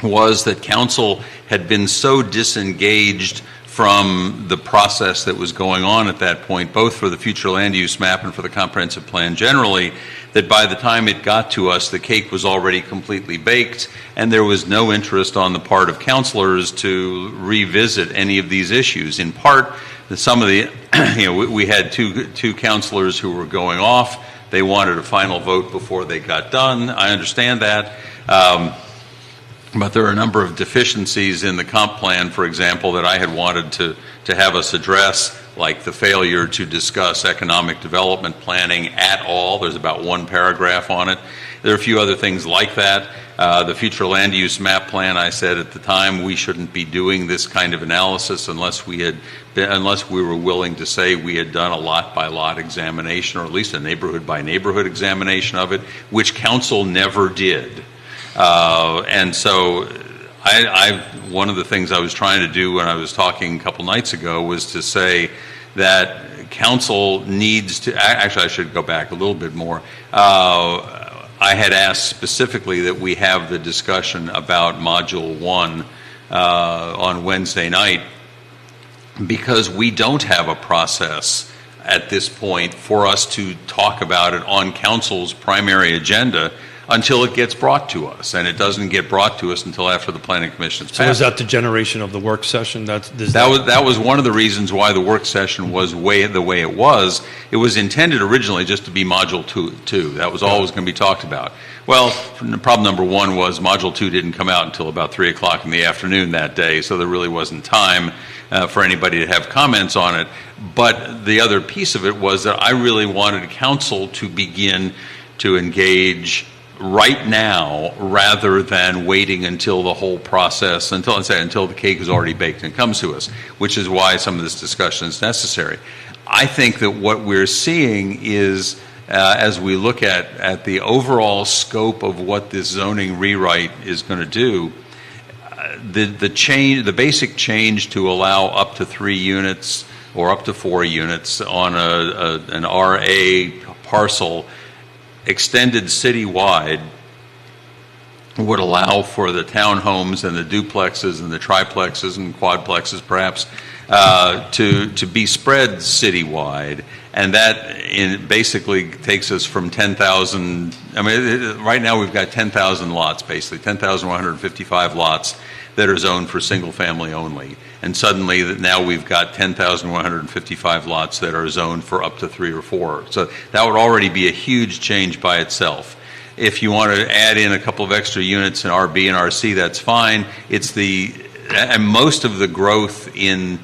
was that Council had been so disengaged from the process that was going on at that point, both for the future land use map and for the comprehensive plan generally, that by the time it got to us, the cake was already completely baked, and there was no interest on the part of councilors to revisit any of these issues. In part, some of the, we had two councilors who were going off. They wanted a final vote before they got done. I understand that. But there are a number of deficiencies in the comp plan, for example, that I had wanted to have us address, like the failure to discuss economic development planning at all. There's about one paragraph on it. There are a few other things like that. The future land use map plan, I said at the time, we shouldn't be doing this kind of analysis unless we were willing to say we had done a lot by lot examination, or at least a neighborhood by neighborhood examination of it, which council never did. And so one of the things I was trying to do when I was talking a couple nights ago was to say that council needs to, actually I should go back a little bit more. I had asked specifically that we have the discussion about Module 1 on Wednesday night because we don't have a process at this point for us to talk about it on council's primary agenda until it gets brought to us, and it doesn't get brought to us until after the Planning Commission's passed. So is that the generation of the work session? That was one of the reasons why the work session was the way it was. It was intended originally just to be Module 2. That was always going to be talked about. Well, problem number one was Module 2 didn't come out until about 3 o'clock in the afternoon that day, so there really wasn't time for anybody to have comments on it. But the other piece of it was that I really wanted council to begin to engage right now rather than waiting until the whole process, until the cake is already baked and comes to us, which is why some of this discussion is necessary. I think that what we're seeing is, as we look at the overall scope of what this zoning rewrite is going to do, the basic change to allow up to 3 units or up to 4 units on an RA parcel extended citywide would allow for the townhomes and the duplexes and the triplexes and quadplexes perhaps to be spread citywide, and that basically takes us from 10,000. I mean, right now we've got 10,000 lots, basically 10,155 lots that are zoned for single family only, and suddenly now we've got 10,155 lots that are zoned for up to 3 or 4. So that would already be a huge change by itself. If you want to add in a couple of extra units in RB and RC, that's fine. And most of the growth in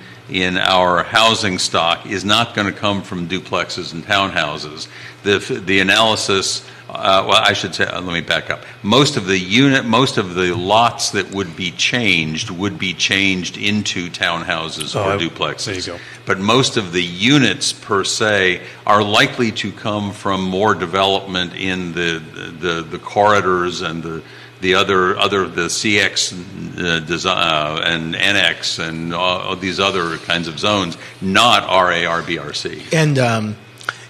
our housing stock is not going to come from duplexes and townhouses. The analysis, well, I should say, let me back up. Most of the lots that would be changed into townhouses or duplexes. There you go. But most of the units per se are likely to come from more development in the corridors and the CX design and NX and all these other kinds of zones, not RA, RB, RC. And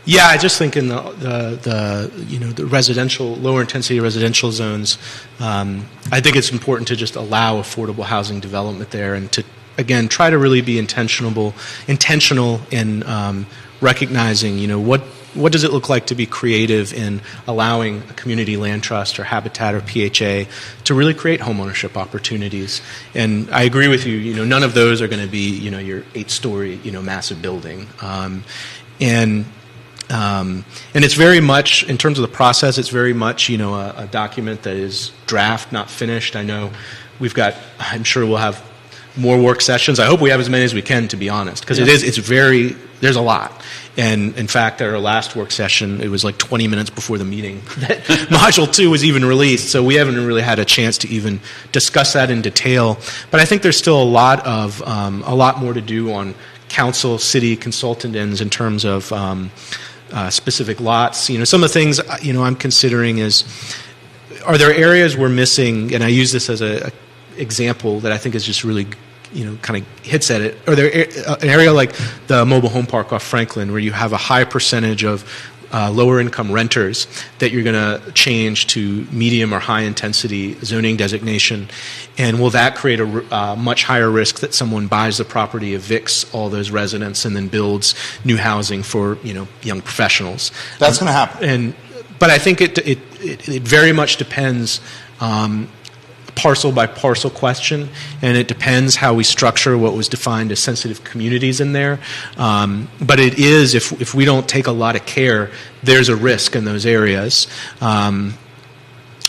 yeah, I just think in the residential, lower intensity residential zones, I think it's important to just allow affordable housing development there, and to again try to really be intentional in recognizing, what does it look like to be creative in allowing a community land trust or habitat or PHA to really create homeownership opportunities. And I agree with you, none of those are going to be, your 8-story, massive building. And And it's very much, in terms of the process, it's very much, a document that is draft, not finished. I know I'm sure we'll have more work sessions. I hope we have as many as we can, to be honest, because there's a lot. And in fact, at our last work session, it was like 20 minutes before the meeting that Module 2 was even released, so we haven't really had a chance to even discuss that in detail. But I think there's still a lot more to do on council, city, consultant ends in terms of specific lots. Some of the things, I'm considering is, are there areas we're missing, and I use this as a example that I think is just really, kind of hits at it. Or there an area like the mobile home park off Franklin, where you have a high percentage of lower income renters that you're going to change to medium or high intensity zoning designation, and will that create a much higher risk that someone buys the property, evicts all those residents, and then builds new housing for young professionals? That's going to happen. But I think it very much depends. Parcel by parcel question, and it depends how we structure what was defined as sensitive communities in there. But it is, if we don't take a lot of care, there's a risk in those areas.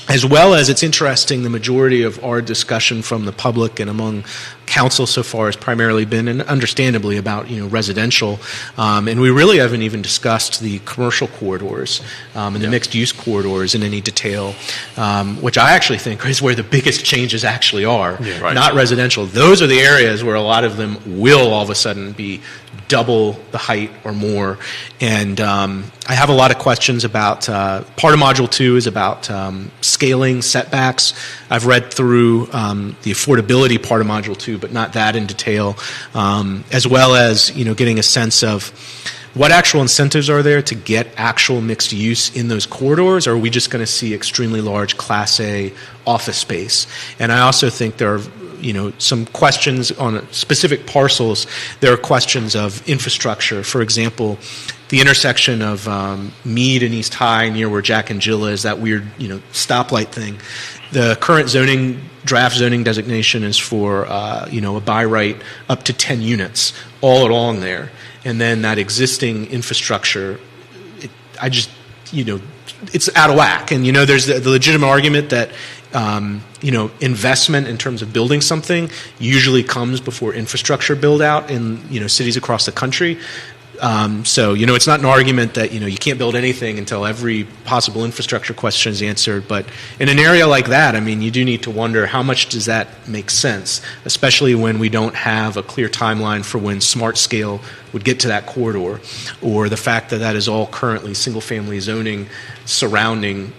As well as, it's interesting, the majority of our discussion from the public and among council so far has primarily been, and understandably, about residential, and we really haven't even discussed the commercial corridors and the mixed-use corridors in any detail, which I actually think is where the biggest changes actually are, not residential. Those are the areas where a lot of them will all of a sudden be double the height or more. And I have a lot of questions about, part of Module 2 is about scaling setbacks. I've read through the affordability part of Module 2, but not that in detail, as well as getting a sense of what actual incentives are there to get actual mixed use in those corridors, or are we just going to see extremely large Class A office space? And I also think there are some questions on specific parcels. There are questions of infrastructure. For example, the intersection of Meade and East High, near where Jack and Jill is, that weird stoplight thing. The current draft zoning designation is for a buy right up to 10 units all along there, and then that existing infrastructure, it's out of whack. And there's the legitimate argument that investment in terms of building something usually comes before infrastructure build out in cities across the country. So it's not an argument that you can't build anything until every possible infrastructure question is answered. But in an area like that, you do need to wonder, how much does that make sense, especially when we don't have a clear timeline for when smart scale would get to that corridor, or the fact that that is all currently single-family zoning surrounding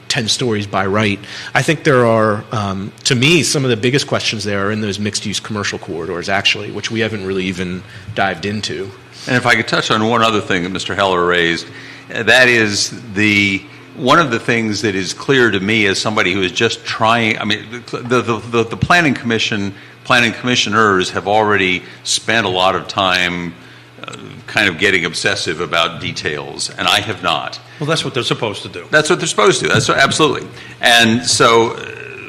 10 stories by right. I think there are, to me, some of the biggest questions there are in those mixed-use commercial corridors, actually, which we haven't really even dived into. And if I could touch on one other thing that Mr. Heller raised, that is one of the things that is clear to me as somebody who is just trying. The planning commissioners have already spent a lot of time kind of getting obsessive about details, and I have not. Well, that's what they're supposed to do. That's what they're supposed to. That's absolutely. And so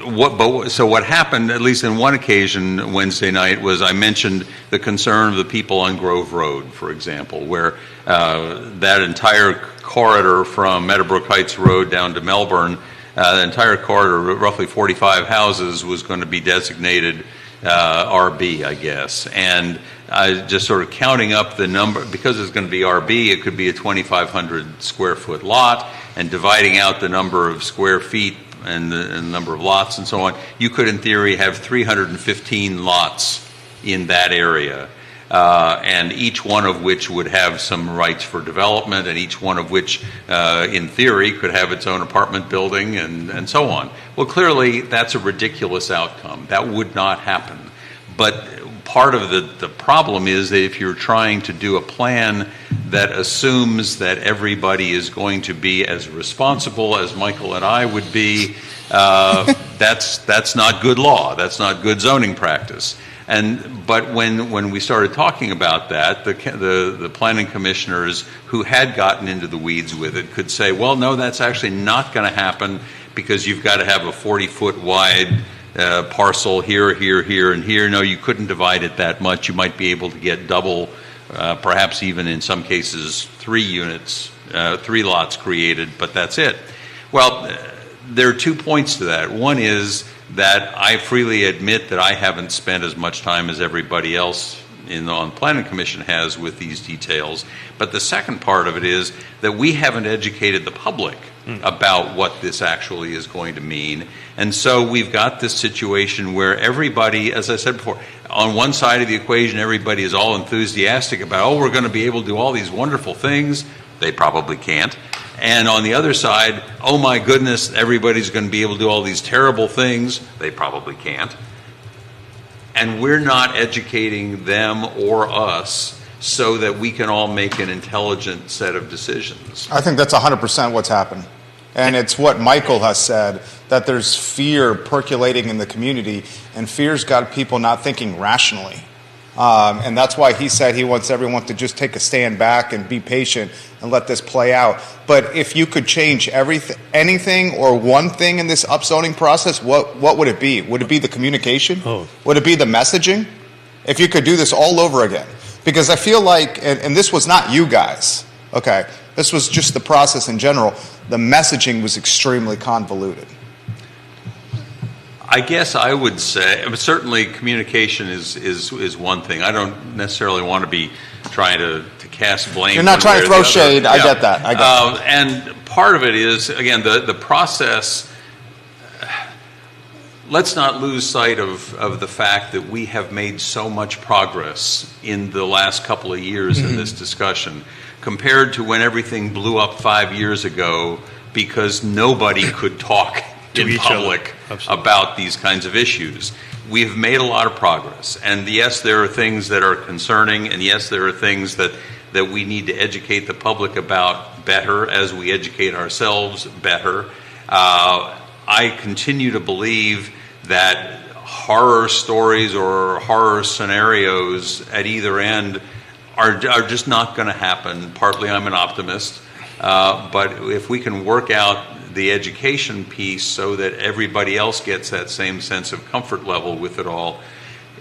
what happened, at least on one occasion Wednesday night, was I mentioned the concern of the people on Grove Road, for example, where that entire corridor from Meadowbrook Heights Road down to Melbourne, the entire corridor, roughly 45 houses, was going to be designated RB, I guess. And just sort of counting up the number, because it's going to be RB, it could be a 2,500 square foot lot, and dividing out the number of square feet and the number of lots and so on, you could in theory have 315 lots in that area, and each one of which would have some rights for development, and each one of which in theory could have its own apartment building and so on. Well, clearly that's a ridiculous outcome. That would not happen. But part of the problem is that if you're trying to do a plan that assumes that everybody is going to be as responsible as Michael and I would be, that's not good law. That's not good zoning practice. But when we started talking about that, the planning commissioners who had gotten into the weeds with it could say, well, no, that's actually not going to happen, because you've got to have a 40-foot wide parcel here, here, here, and here. No, you couldn't divide it that much. You might be able to get double perhaps even in some cases 3 units, 3 lots created, but that's it. Well, there are 2 points to that. One is that I freely admit that I haven't spent as much time as everybody else on the Planning Commission has with these details. But the second part of it is that we haven't educated the public about what this actually is going to mean. And so we've got this situation where everybody, as I said before, on one side of the equation, everybody is all enthusiastic about, oh, we're going to be able to do all these wonderful things. They probably can't. And on the other side, oh my goodness, everybody's going to be able to do all these terrible things. They probably can't. And we're not educating them or us so that we can all make an intelligent set of decisions. I think that's 100% what's happened. And it's what Michael has said, that there's fear percolating in the community, and fear's got people not thinking rationally. And that's why he said he wants everyone to just take a stand back and be patient and let this play out. But if you could change anything or one thing in this upzoning process, what would it be? Would it be the communication? Oh. Would it be the messaging? If you could do this all over again. Because I feel like, and this was not you guys, okay, this was just the process in general, the messaging was extremely convoluted. I guess I would say, certainly communication is one thing. I don't necessarily want to be trying to cast blame. You're not trying to throw shade. Yeah. I get that. And part of it is, again, the process. Let's not lose sight of the fact that we have made so much progress in the last couple of years in this discussion compared to when everything blew up 5 years ago because nobody could talk in public about these kinds of issues. We've made a lot of progress. And yes, there are things that are concerning, and yes, there are things that we need to educate the public about better as we educate ourselves better. I continue to believe that horror stories or horror scenarios at either end are just not going to happen. Partly I'm an optimist, but if we can work out the education piece so that everybody else gets that same sense of comfort level with it all,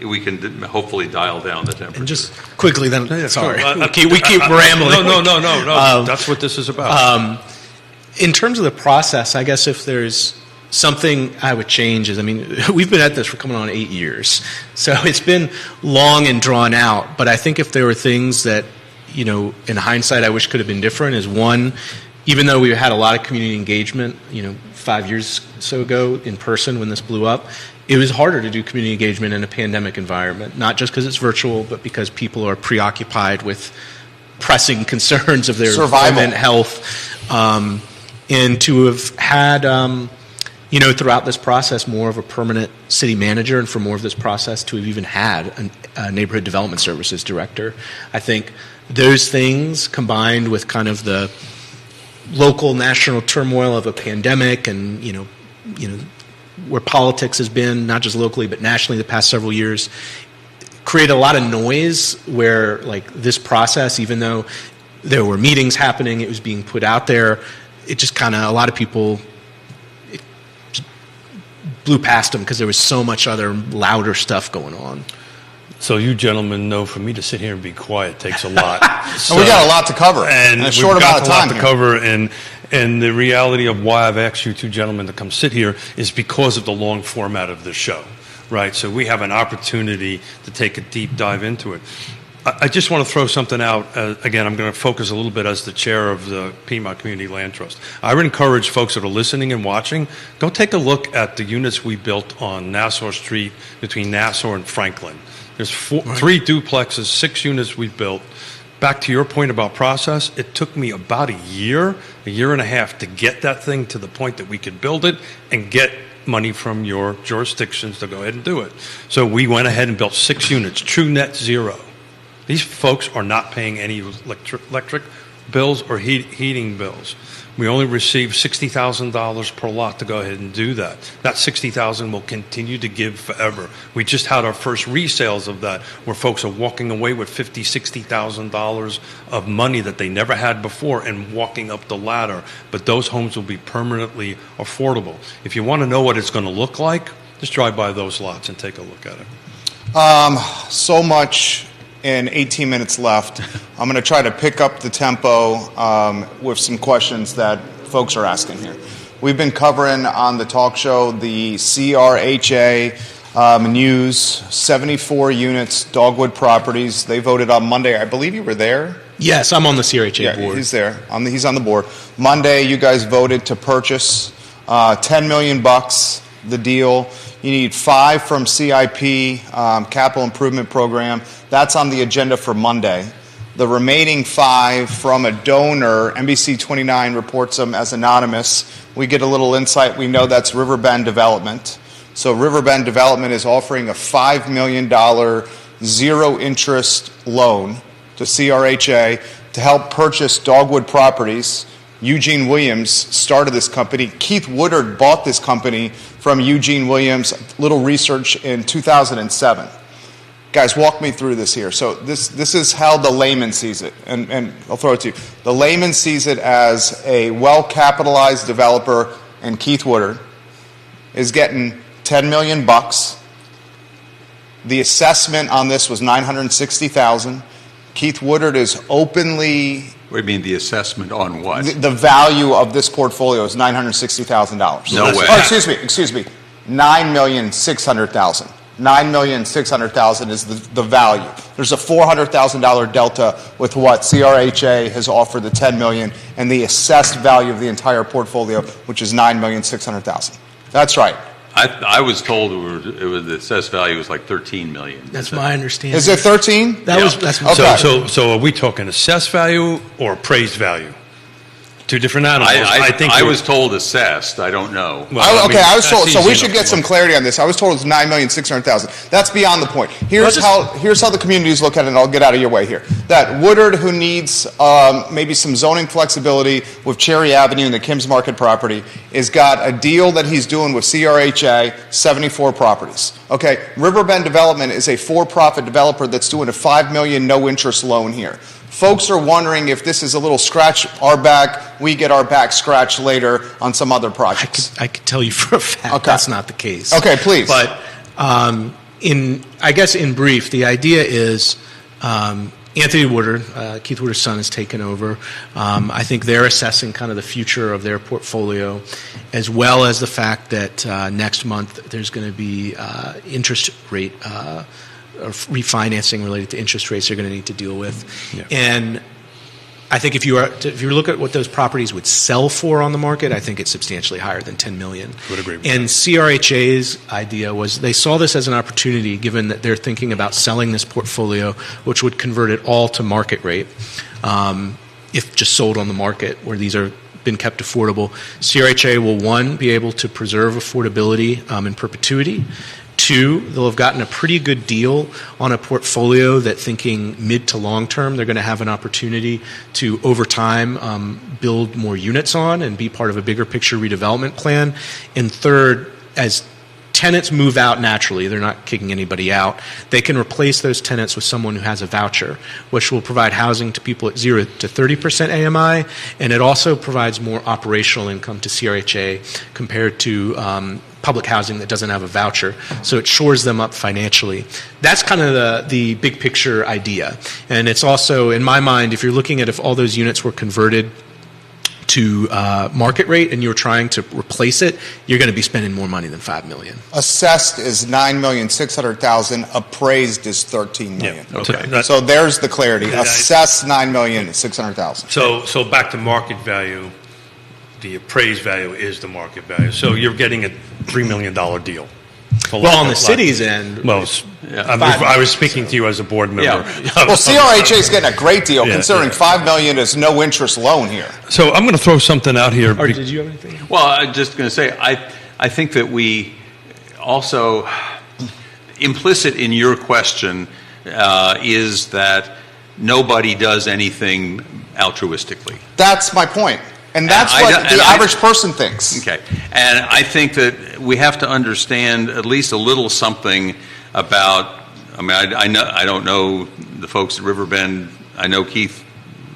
we can hopefully dial down the temperature. And just quickly then, sorry, we keep rambling. No, that's what this is about. In terms of the process, I guess if there's something I would change is, I mean, we've been at this for coming on 8 years, so it's been long and drawn out, but I think if there were things that, in hindsight I wish could have been different is one, even though we had a lot of community engagement, 5 years or so ago in person when this blew up, it was harder to do community engagement in a pandemic environment, not just because it's virtual, but because people are preoccupied with pressing concerns of their environment, health, and to have had, throughout this process, more of a permanent city manager, and for more of this process to have even had a neighborhood development services director. I think those things combined with kind of the local national turmoil of a pandemic and where politics has been not just locally but nationally the past several years create a lot of noise where like this process, even though there were meetings happening, it was being put out there, it just kind of a lot of people blew past them because there was so much other louder stuff going on. So you gentlemen know for me to sit here and be quiet takes a lot. And we got a lot to cover in a short amount of time. We've got a lot to cover, and the reality of why I've asked you two gentlemen to come sit here is because of the long format of this show, right? So we have an opportunity to take a deep dive into it. I just want to throw something out. Again, I'm going to focus a little bit as the chair of the Piedmont Community Land Trust. I would encourage folks that are listening and watching, go take a look at the units we built on Nassau Street between Nassau and Franklin. There's 3 duplexes, 6 units we built. Back to your point about process, it took me about a year and a half to get that thing to the point that we could build it and get money from your jurisdictions to go ahead and do it. So we went ahead and built 6 units, true net zero. These folks are not paying any electric bills or heating bills. We only received $60,000 per lot to go ahead and do that. That $60,000 will continue to give forever. We just had our first resales of that, where folks are walking away with $50,000, $60,000 of money that they never had before and walking up the ladder. But those homes will be permanently affordable. If you want to know what it's going to look like, just drive by those lots and take a look at it. So much in 18 minutes left. I'm going to try to pick up the tempo with some questions that folks are asking here. We've been covering on the talk show the CRHA news, 74 units, Dogwood Properties. They voted on Monday. I believe you were there. Yes, I'm on the CRHA board. He's there. He's on the board. Monday, you guys voted to purchase $10 million, the deal. You need 5 from CIP, Capital Improvement Program. That's on the agenda for Monday. The remaining 5 from a donor, NBC 29 reports them as anonymous. We get a little insight. We know that's Riverbend Development. So Riverbend Development is offering a $5 million zero-interest loan to CRHA to help purchase Dogwood Properties. Eugene Williams started this company. Keith Woodard bought this company from Eugene Williams, little research in 2007. Guys, walk me through this here. So this is how the layman sees it, and I'll throw it to you. The layman sees it as a well-capitalized developer, and Keith Woodard is getting $10 million. The assessment on this was $960,000. Keith Woodard is openly... What do you mean, the assessment on what? The value of this portfolio is $960,000. No way. Oh, excuse me. $9,600,000. $9,600,000 is the value. There's a $400,000 delta with what CRHA has offered, the $10 million, and the assessed value of the entire portfolio, which is $9,600,000. That's right. I was told the assessed value was like $13 million. That's my understanding. Is it 13? That's my Okay. So are we talking assessed value or appraised value? Two different animals. I was told assessed. I don't know. Well, I was told. So we should get some clarity on this. I was told it's $9,600,000. That's beyond the point. Here's how the communities look at it, and I'll get out of your way here. That Woodard, who needs maybe some zoning flexibility with Cherry Avenue and the Kim's Market property, has got a deal that he's doing with CRHA, 74 properties. Okay, Riverbend Development is a for-profit developer that's doing a $5 million no-interest loan here. Folks are wondering if this is a little scratch our back, we get our back scratched later on some other projects. I could tell you for a fact that's not the case. Okay, please. But in brief, the idea is Anthony Woodard, Keith Woodard's son, has taken over. I think they're assessing kind of the future of their portfolio, as well as the fact that next month there's going to be interest rate or refinancing related to interest rates they're going to need to deal with. Yeah. And I think if you look at what those properties would sell for on the market, I think it's substantially higher than $10 million. Would agree with and that. CRHA's idea was they saw this as an opportunity, given that they're thinking about selling this portfolio, which would convert it all to market rate, if just sold on the market where these are been kept affordable. CRHA will, 1, be able to preserve affordability in perpetuity. 2, they'll have gotten a pretty good deal on a portfolio that, thinking mid to long term, they're going to have an opportunity to, over time, build more units on and be part of a bigger picture redevelopment plan. And 3rd, as tenants move out naturally, they're not kicking anybody out, they can replace those tenants with someone who has a voucher, which will provide housing to people at 0 to 30% AMI, and it also provides more operational income to CRHA compared to public housing that doesn't have a voucher, so it shores them up financially. That's kind of the big picture idea. And it's also, in my mind, if you're looking at if all those units were converted to market rate and you're trying to replace it, you're going to be spending more money than $5 million. Assessed is $9,600,000. Appraised is $13 million. Yeah. Okay. So there's the clarity. Assessed $9,600,000. So back to market value. The appraised value is the market value. So you're getting a $3 million deal. Well, on the city's end. Well, I was speaking to you as a board member. Yeah. Well, CRHA is getting a great deal, considering $5 million is no interest loan here. So I'm going to throw something out here. Or did you have anything? Well, I'm just going to say, I think that we also, implicit in your question is that nobody does anything altruistically. That's my point. And that's what the average person thinks. Okay. And I think that we have to understand at least a little something about, I don't know the folks at Riverbend. I know Keith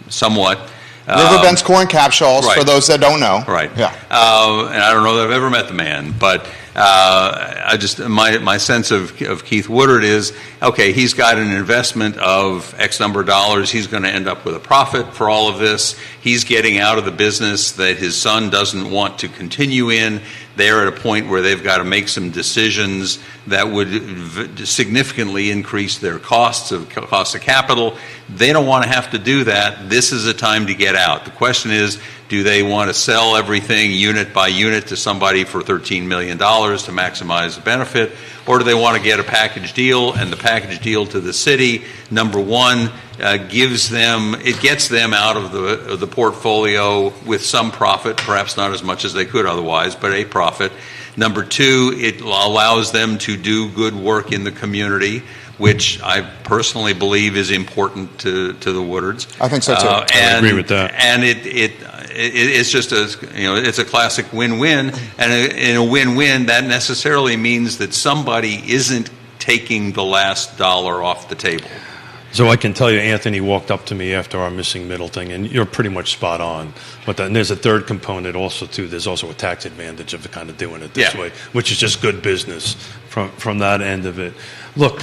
somewhat. Riverbend's corn capsules, right. For those that don't know. Right. Yeah. And I don't know that I've ever met the man, but My sense of Keith Woodard is, okay, he's got an investment of X number of dollars. He's going to end up with a profit for all of this. He's getting out of the business that his son doesn't want to continue in. They're at a point where they've got to make some decisions that would significantly increase their cost of capital. They don't want to have to do that. This is a time to get out. The question is, do they want to sell everything unit by unit to somebody for $13 million to maximize the benefit, or do they want to get a package deal? And the package deal to the city, number one, gets them out of the portfolio with some profit, perhaps not as much as they could otherwise, but a profit. Number two, it allows them to do good work in the community, which I personally believe is important to the Woodards. I think so too. I agree with that. And it's just it's a classic win-win, and in a win-win, that necessarily means that somebody isn't taking the last dollar off the table. So I can tell you, Anthony walked up to me after our missing middle thing, and you're pretty much spot on. And there's a third component also, too. There's also a tax advantage of kind of doing it this way, which is just good business from that end of it. Look,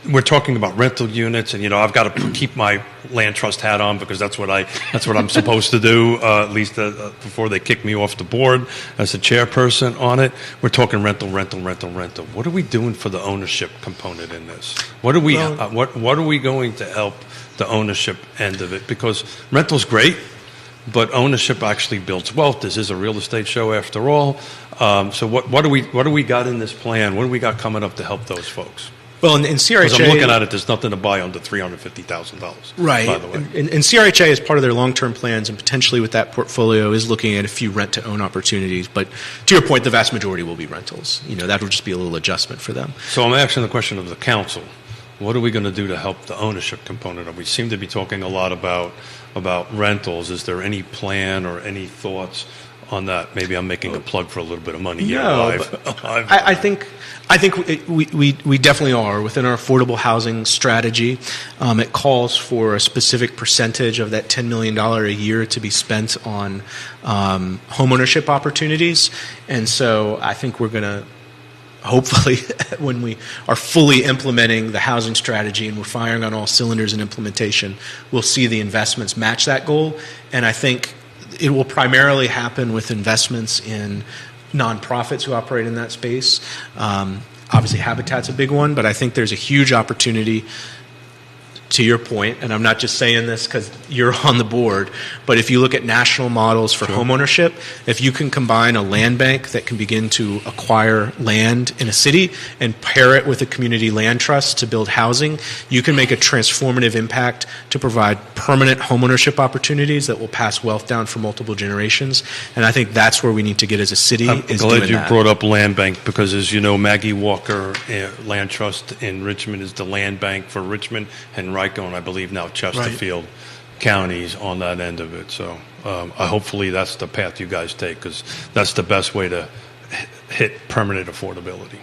we're talking about rental units, and I've got to keep my land trust hat on because that's what I'm supposed to do, at least before they kick me off the board as the chairperson on it. We're talking rental. What are we doing for the ownership component in this? What are we going to help the ownership end of it? Because rental's great, but ownership actually builds wealth. This is a real estate show after all. So what do we got in this plan? What do we got coming up to help those folks? Well, in CRHA, because I'm looking at it, there's nothing to buy under $350,000. Right. By the way, and CRHA, as part of their long-term plans, and potentially with that portfolio, is looking at a few rent-to-own opportunities. But to your point, the vast majority will be rentals. That will just be a little adjustment for them. So I'm asking the question of the council: what are we going to do to help the ownership component? We seem to be talking a lot about rentals. Is there any plan or any thoughts on that? Maybe I'm making a plug for a little bit of money here. I think we definitely are within our affordable housing strategy. It calls for a specific percentage of that $10 million a year to be spent on homeownership opportunities, and so I think we're going to hopefully, when we are fully implementing the housing strategy and we're firing on all cylinders in implementation, we'll see the investments match that goal, and I think it will primarily happen with investments in nonprofits who operate in that space. Obviously, Habitat's a big one, but I think there's a huge opportunity, to your point, and I'm not just saying this because you're on the board, but if you look at national models for homeownership, if you can combine a land bank that can begin to acquire land in a city and pair it with a community land trust to build housing, you can make a transformative impact to provide permanent homeownership opportunities that will pass wealth down for multiple generations. And I think that's where we need to get as a city. I'm glad you brought up land bank because, as you know, Maggie Walker Land Trust in Richmond is the land bank for Richmond and and I believe now Chesterfield counties on that end of it. So hopefully that's the path you guys take because that's the best way to hit permanent affordability.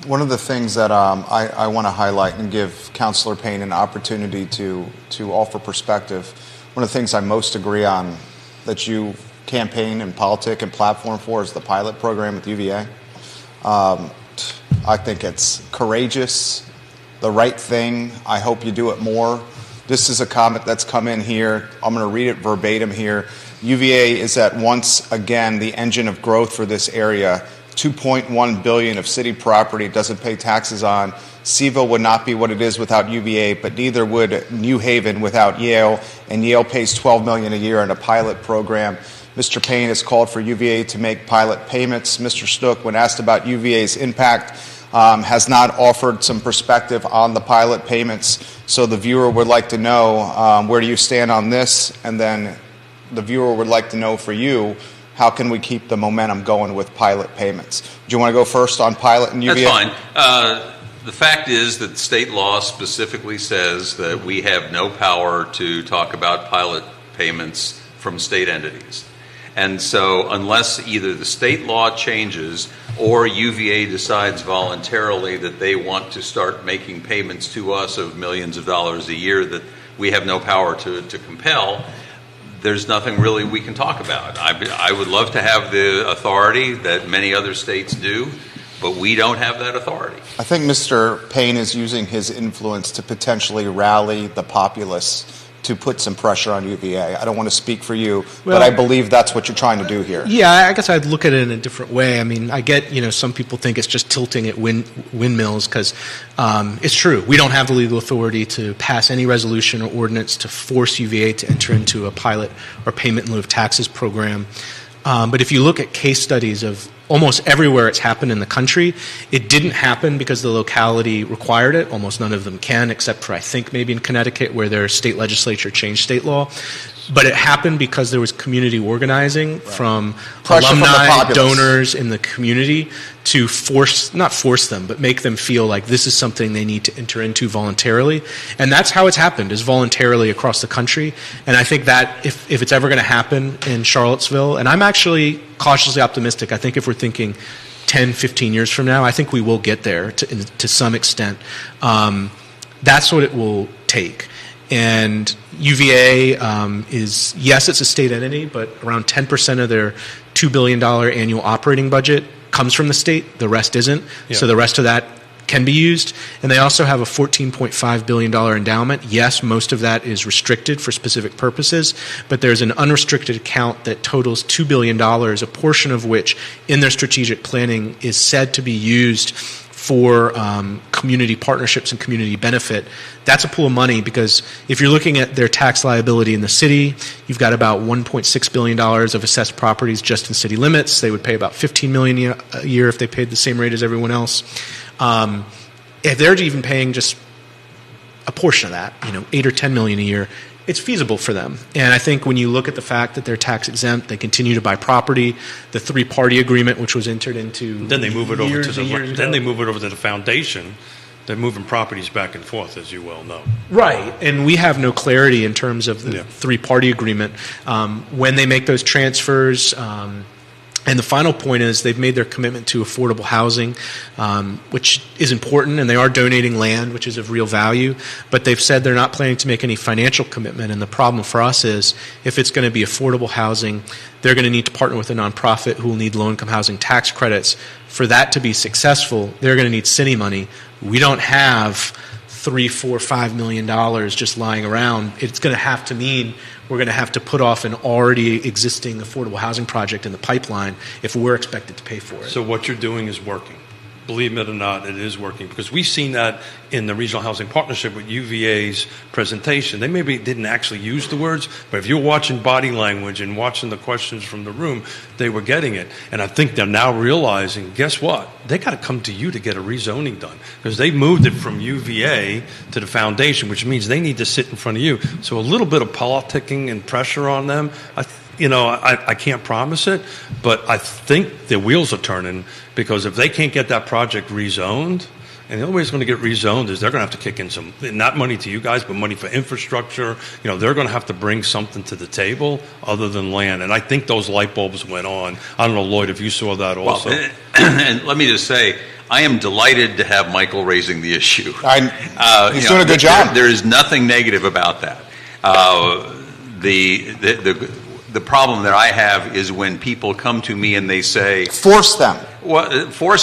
One of the things that I want to highlight and give Councilor Payne an opportunity to offer perspective, one of the things I most agree on that you campaign and politic and platform for is the pilot program with UVA. I think it's courageous, the right thing. I hope you do it more. This is a comment that's come in here. I'm going to read it verbatim here. UVA is at once again the engine of growth for this area. $2.1 billion of city property doesn't pay taxes on. CVille would not be what it is without UVA, but neither would New Haven without Yale, and Yale pays $12 million a year in a pilot program. Mr. Payne has called for UVA to make pilot payments. Mr. Snook, when asked about UVA's impact, has not offered some perspective on the pilot payments. So the viewer would like to know where do you stand on this, and then the viewer would like to know for you, how can we keep the momentum going with pilot payments? Do you want to go first on pilot and UVA? That's fine. The fact is that state law specifically says that we have no power to talk about pilot payments from state entities. And so unless either the state law changes or UVA decides voluntarily that they want to start making payments to us of millions of dollars a year that we have no power to compel, there's nothing really we can talk about. I would love to have the authority that many other states do, but we don't have that authority. I think Mr. Payne is using his influence to potentially rally the populace to put some pressure on UVA. I don't want to speak for you, but I believe that's what you're trying to do here. Yeah, I guess I'd look at it in a different way. I mean, I get, some people think it's just tilting at windmills because it's true. We don't have the legal authority to pass any resolution or ordinance to force UVA to enter into a pilot or payment in lieu of taxes program. But if you look at case studies of almost everywhere it's happened in the country, it didn't happen because the locality required it. Almost none of them can, except for I think maybe in Connecticut where their state legislature changed state law. But it happened because there was community organizing from alumni, donors in the community to not force them, but make them feel like this is something they need to enter into voluntarily. And that's how it's happened, is voluntarily across the country. And I think that if it's ever going to happen in Charlottesville, and I'm actually cautiously optimistic, I think if we're thinking 10, 15 years from now, I think we will get there to some extent. That's what it will take. And UVA is, yes, it's a state entity, but around 10% of their $2 billion annual operating budget comes from the state. The rest isn't. Yeah. So the rest of that can be used. And they also have a $14.5 billion endowment. Yes, most of that is restricted for specific purposes, but there's an unrestricted account that totals $2 billion, a portion of which in their strategic planning is said to be used for community partnerships and community benefit. That's a pool of money because if you're looking at their tax liability in the city, you've got about $1.6 billion of assessed properties just in city limits. They would pay about $15 million a year if they paid the same rate as everyone else. If they're even paying just a portion of that, $8 or $10 million a year, it's feasible for them. And I think when you look at the fact that they're tax exempt, they continue to buy property, the 3-party agreement which was entered into then they move it over to the foundation. They're moving properties back and forth, as you well know. Right, and we have no clarity in terms of the 3-party agreement. When they make those transfers, and the final point is they've made their commitment to affordable housing, which is important, and they are donating land, which is of real value, but they've said they're not planning to make any financial commitment, and the problem for us is if it's going to be affordable housing, they're going to need to partner with a nonprofit who will need low-income housing tax credits. For that to be successful, they're going to need city money. We don't have $3, $4, $5 million just lying around. It's going to have to mean we're going to have to put off an already existing affordable housing project in the pipeline if we're expected to pay for it. So what you're doing is working. Believe it or not, it is working because we've seen that in the Regional Housing Partnership with UVA's presentation. They maybe didn't actually use the words, but if you're watching body language and watching the questions from the room, they were getting it. And I think they're now realizing, guess what? They got to come to you to get a rezoning done because they moved it from UVA to the foundation, which means they need to sit in front of you. So a little bit of politicking and pressure on them, I can't promise it, but I think the wheels are turning because if they can't get that project rezoned, and the only way it's going to get rezoned is they're going to have to kick in some, not money to you guys, but money for infrastructure. They're going to have to bring something to the table other than land. And I think those light bulbs went on. I don't know, Lloyd, if you saw that also. Well, and let me just say, I am delighted to have Michael raising the issue. He's doing a good job. There is nothing negative about that. The problem that I have is when people come to me and they say... Force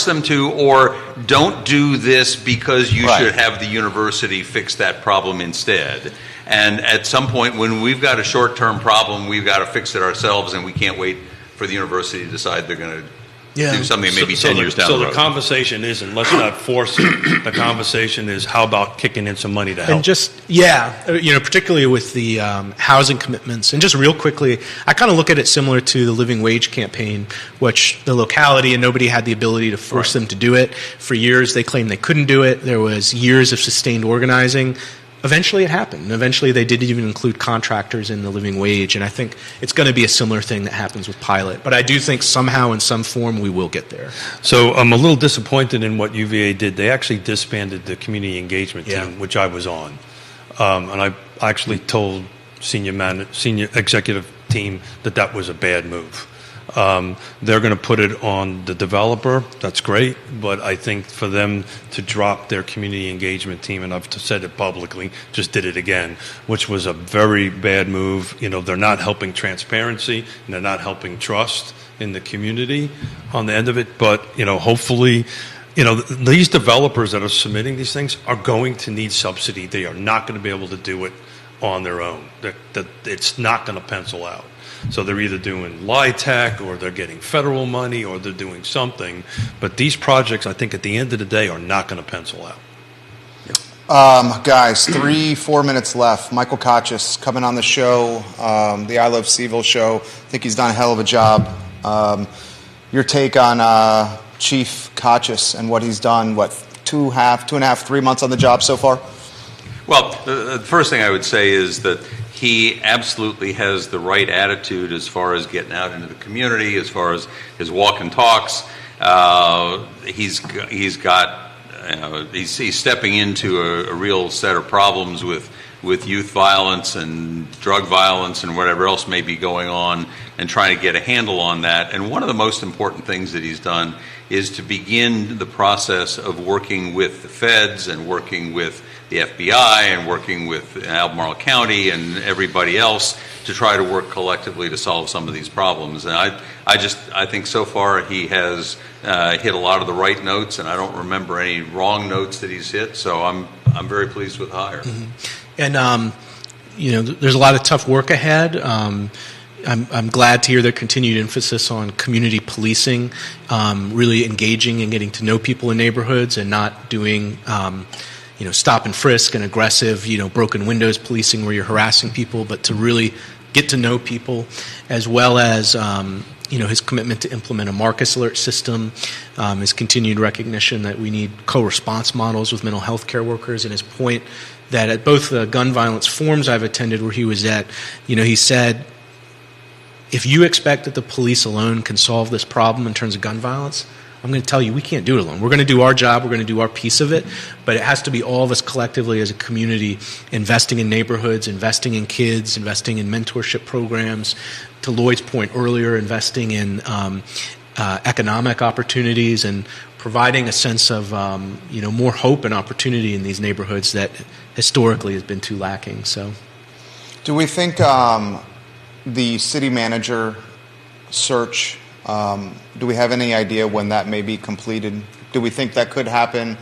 them to, or don't do this because you should have the university fix that problem instead. And at some point when we've got a short-term problem, we've got to fix it ourselves and we can't wait for the university to decide they're going to do something maybe 10 years down the road. So the conversation isn't, let's not force it. The conversation is, how about kicking in some money to help? And particularly with the housing commitments. And just real quickly, I kind of look at it similar to the living wage campaign, which the locality and nobody had the ability to force them to do it. For years, they claimed they couldn't do it. There was years of sustained organizing. Eventually it happened. And eventually they did even include contractors in the living wage. And I think it's going to be a similar thing that happens with pilot. But I do think somehow in some form we will get there. So I'm a little disappointed in what UVA did. They actually disbanded the community engagement team, which I was on. And I actually told senior executive team that was a bad move. They're going to put it on the developer. That's great, but I think for them to drop their community engagement team, and I've said it publicly, just did it again, which was a very bad move. They're not helping transparency, and they're not helping trust in the community on the end of it. But, hopefully, these developers that are submitting these things are going to need subsidy. They are not going to be able to do it on their own. It's not going to pencil out. So they're either doing LIHTC, or they're getting federal money, or they're doing something. But these projects, I think, at the end of the day, are not going to pencil out. Guys, 3-4 minutes left. Michael Kachis coming on the show, the I Love CVille show. I think he's done a hell of a job. Your take on Chief Kachis and what he's done, 2.5, 3 months on the job so far? Well, the first thing I would say is that he absolutely has the right attitude as far as getting out into the community, as far as his walk and talks. He's stepping into a real set of problems with youth violence and drug violence and whatever else may be going on, and trying to get a handle on that. And one of the most important things that he's done is to begin the process of working with the feds and working with the FBI and working with Albemarle County and everybody else to try to work collectively to solve some of these problems. And I think so far he has hit a lot of the right notes, and I don't remember any wrong notes that he's hit. So I'm very pleased with the hire. Mm-hmm. And there's a lot of tough work ahead. I'm glad to hear their continued emphasis on community policing, really engaging and getting to know people in neighborhoods, and not doing stop and frisk and aggressive, broken windows policing where you're harassing people, but to really get to know people, as well as his commitment to implement a Marcus alert system, his continued recognition that we need co-response models with mental health care workers, and his point that at both the gun violence forums I've attended where he was at, he said, if you expect that the police alone can solve this problem in terms of gun violence, I'm going to tell you we can't do it alone. We're going to do our job, we're going to do our piece of it, but it has to be all of us collectively as a community investing in neighborhoods, investing in kids, investing in mentorship programs. To Lloyd's point earlier, investing in economic opportunities and providing a sense of more hope and opportunity in these neighborhoods that historically has been too lacking. So, do we think the city manager search, do we have any idea when that may be completed? Do we think that could happen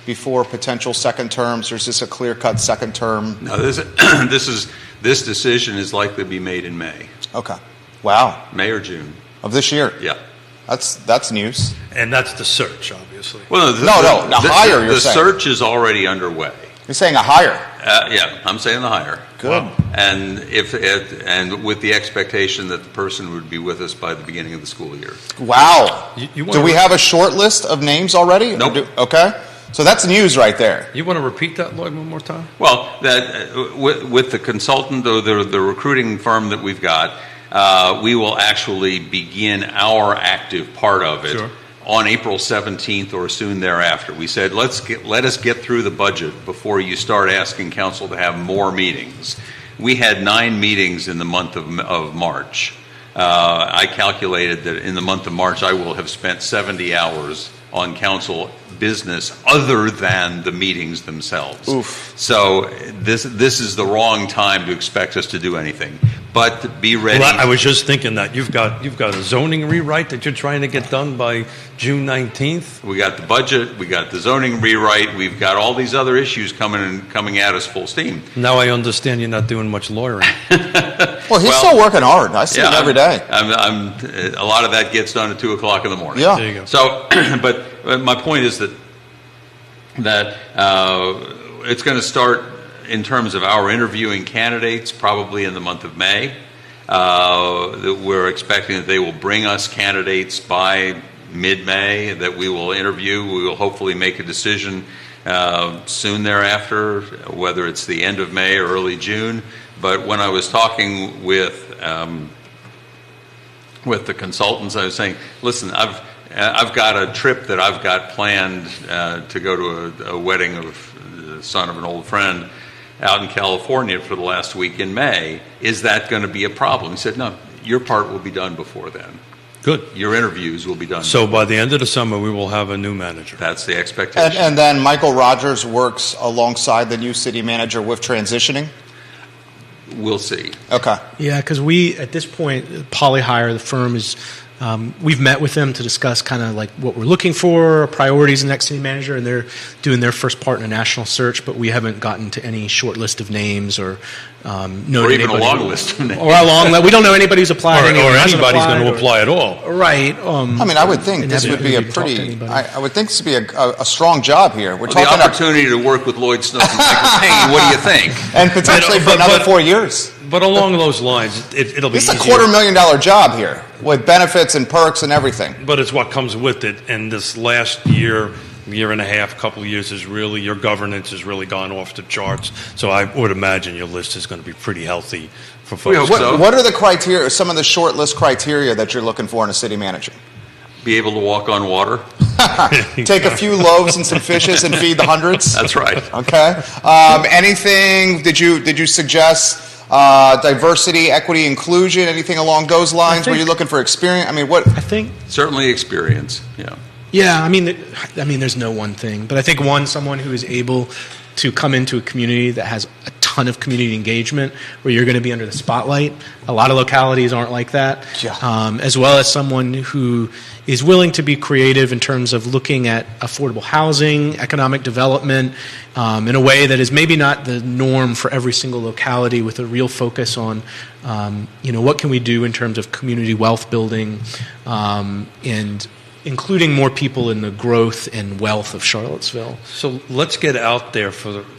before potential second terms, or is this a clear-cut second term? No, this decision is likely to be made in May. Okay. Wow. May or June of this year. Yeah. That's news. And that's the search, obviously. Well, the hire. You're saying the search is already underway. You're saying a hire. Yeah, I'm saying the hire. Good. Wow. And and with the expectation that the person would be with us by the beginning of the school year. Wow. Do we have a short list of names already? Nope. Okay. So that's news right there. You want to repeat that, Lloyd, one more time? Well, that with the consultant or the recruiting firm that we've got, we will actually begin our active part of it. Sure. On April 17th or soon thereafter. We said, let us get through the budget before you start asking council to have more meetings. We had 9 meetings in the month of March. I calculated that in the month of March I will have spent 70 hours on council business other than the meetings themselves. Oof. So this is the wrong time to expect us to do anything. But be ready. Well, I was just thinking that you've got a zoning rewrite that you're trying to get done by June 19th. We got the budget, we got the zoning rewrite, we've got all these other issues coming at us full steam. Now I understand you're not doing much lawyering. Well, he's still working hard. I see him every day. A lot of that gets done at 2:00 in the morning. Yeah. There you go. So, but my point is that it's going to start in terms of our interviewing candidates probably in the month of May. That we're expecting that they will bring us candidates by mid-May that we will interview. We will hopefully make a decision soon thereafter, whether it's the end of May or early June. But when I was talking with the consultants, I was saying, listen, I've got a trip that I've got planned to go to a wedding of the son of an old friend out in California for the last week in May. Is that going to be a problem? He said, no, your part will be done before then. Good. Your interviews will be done. So by the end of the summer, we will have a new manager. That's the expectation. And then Michael Rogers works alongside the new city manager with transitioning? We'll see. Okay. Yeah, because we, at this point, Polyhire, the firm, is we've met with them to discuss kind of like what we're looking for, priorities in the next city manager, and they're doing their first part in a national search, but we haven't gotten to any short list of names or known Or even a anybody long list of names. Or a long list. We don't know anybody who's applied. Or anyone who hasn't anybody's going to applied, apply at all. Right. I mean, I would think and this haven't would be a really talked to pretty, anybody. I would think this would be a strong job here. We're The talking about, opportunity to work with Lloyd Snook and Michael Payne, what do you think? and potentially for But- another but- 4 years. But along those lines, it'll be This is a easier. $250,000 job here with benefits and perks and everything. But it's what comes with it. And this last year and a half, couple of years is really, your governance has really gone off the charts. So I would imagine your list is going to be pretty healthy for We folks. hope so. What are the criteria, some of the short list criteria that you're looking for in a city manager? Be able to walk on water? Take a few loaves and some fishes and feed the hundreds? That's right. Okay. Anything, did you suggest diversity, equity, inclusion, anything along those lines? Were you looking for experience? I mean, what? I think. Certainly experience, yeah. Yeah, I mean, there's no one thing, but I think someone who is able to come into a community that has a ton of community engagement, where you're going to be under the spotlight. A lot of localities aren't like that. Yeah. As well as someone who is willing to be creative in terms of looking at affordable housing, economic development, in a way that is maybe not the norm for every single locality, with a real focus on, what can we do in terms of community wealth building, and including more people in the growth and wealth of Charlottesville. So let's get out there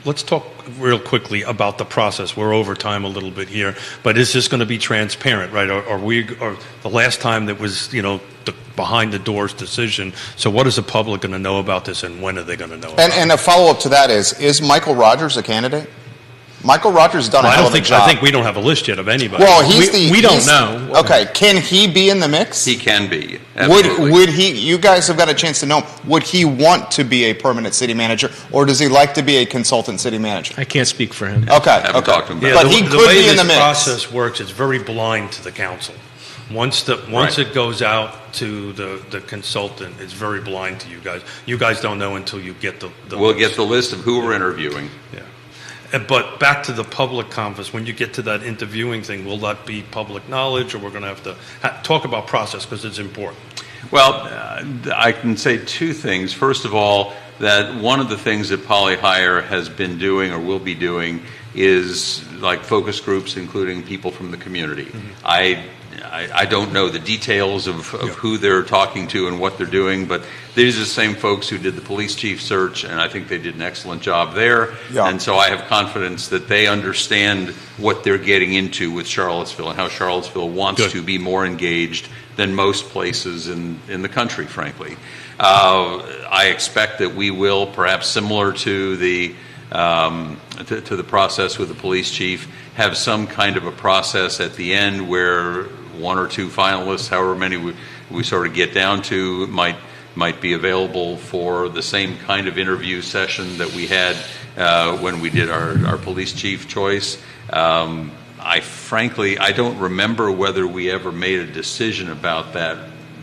let's talk real quickly about the process. We're over time a little bit here, but is this going to be transparent, right? Or the last time that was, the behind the doors decision. So what is the public going to know about this, and when are they going to know about it? And a follow up to that is Michael Rogers a candidate? Michael Rogers has done a hell of a job. I think we don't have a list yet of anybody. Well, we don't know. Okay, can he be in the mix? He can be. Absolutely. Would he? You guys have got a chance to know. Would he want to be a permanent city manager, or does he like to be a consultant city manager? I can't speak for him. Okay, Haven't talked to him Yeah, about but it. he the could way be in the this mix. process works, it's very blind to the council. Once Right. it goes out to the consultant, it's very blind to you guys. You guys don't know until you get the We'll list. get the list of who we're interviewing. Yeah. But back to the public conference, when you get to that interviewing thing, will that be public knowledge, or we're going to have to talk about process because it's important? Well, I can say two things. First of all, that one of the things that Polyhire has been doing or will be doing is like focus groups, including people from the community. Mm-hmm. I don't know the details of who they're talking to and what they're doing, but these are the same folks who did the police chief search, and I think they did an excellent job there. Yeah. And so I have confidence that they understand what they're getting into with Charlottesville and how Charlottesville wants Good. to be more engaged than most places in the country, frankly. I expect that we will, perhaps similar to the process with the police chief, have some kind of a process at the end where one or two finalists, however many we sort of get down to, might be available for the same kind of interview session that we had when we did our police chief choice. I don't remember whether we ever made a decision about that.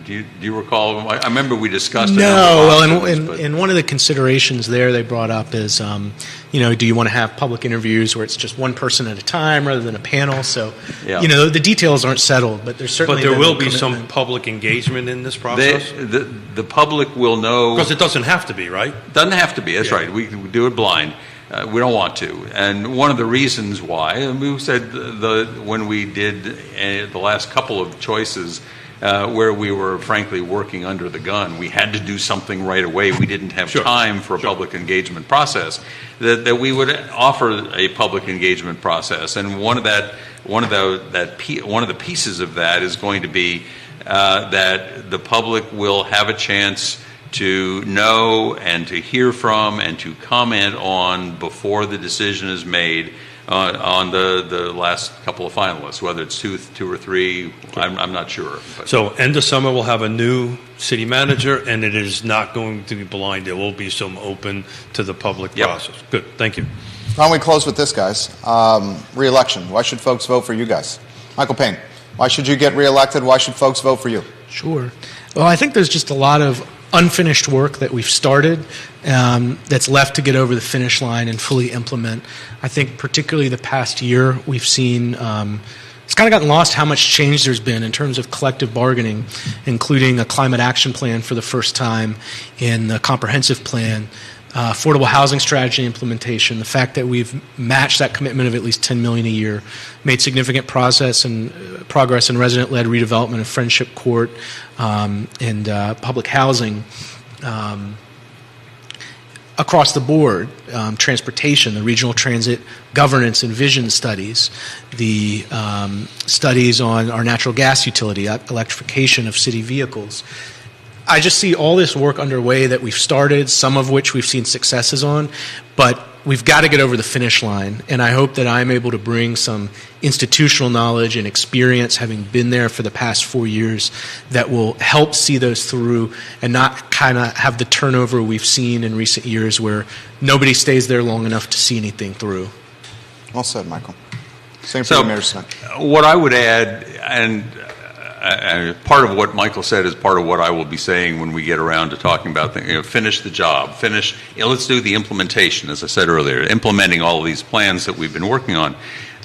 Do you recall? I remember we discussed it. And one of the considerations there they brought up is, do you want to have public interviews where it's just one person at a time rather than a panel? So, Yeah. the details aren't settled, but there's certainly. But there will be commitment. some public engagement in this process? The public will know. Because it doesn't have to be, right? Doesn't have to be. That's Yeah. right. We can do it blind. We don't want to. And one of the reasons why, and we said when we did the last couple of choices, where we were frankly working under the gun, we had to do something right away. We didn't have time for a public engagement process. That we would offer a public engagement process, and one of the pieces of that is going to be that the public will have a chance to know and to hear from and to comment on before the decision is made on the last couple of finalists, whether it's two or three, I'm not sure. But. So end of summer, we'll have a new city manager, and it is not going to be blind. There will be some open to the public process. Good. Thank you. Why don't we close with this, guys? Re-election. Why should folks vote for you guys? Michael Payne, why should you get re-elected? Why should folks vote for you? Sure. Well, I think there's just a lot of unfinished work that we've started that's left to get over the finish line and fully implement. I think particularly the past year we've seen it's kind of gotten lost how much change there's been in terms of collective bargaining, including a climate action plan for the first time in the comprehensive plan, affordable housing strategy implementation, the fact that we've matched that commitment of at least $10 million a year, made significant progress in resident-led redevelopment of Friendship Court and public housing across the board, transportation, the regional transit governance and vision studies, the studies on our natural gas utility, electrification of city vehicles. I just see all this work underway that we've started, some of which we've seen successes on, but we've got to get over the finish line. And I hope that I'm able to bring some institutional knowledge and experience, having been there for the past 4 years, that will help see those through and not kind of have the turnover we've seen in recent years where nobody stays there long enough to see anything through. Well said, Michael. Same for you, Mayor Snook. What I would add, and part of what Michael said is part of what I will be saying when we get around to talking about finish the job, let's do the implementation, as I said earlier, implementing all of these plans that we've been working on.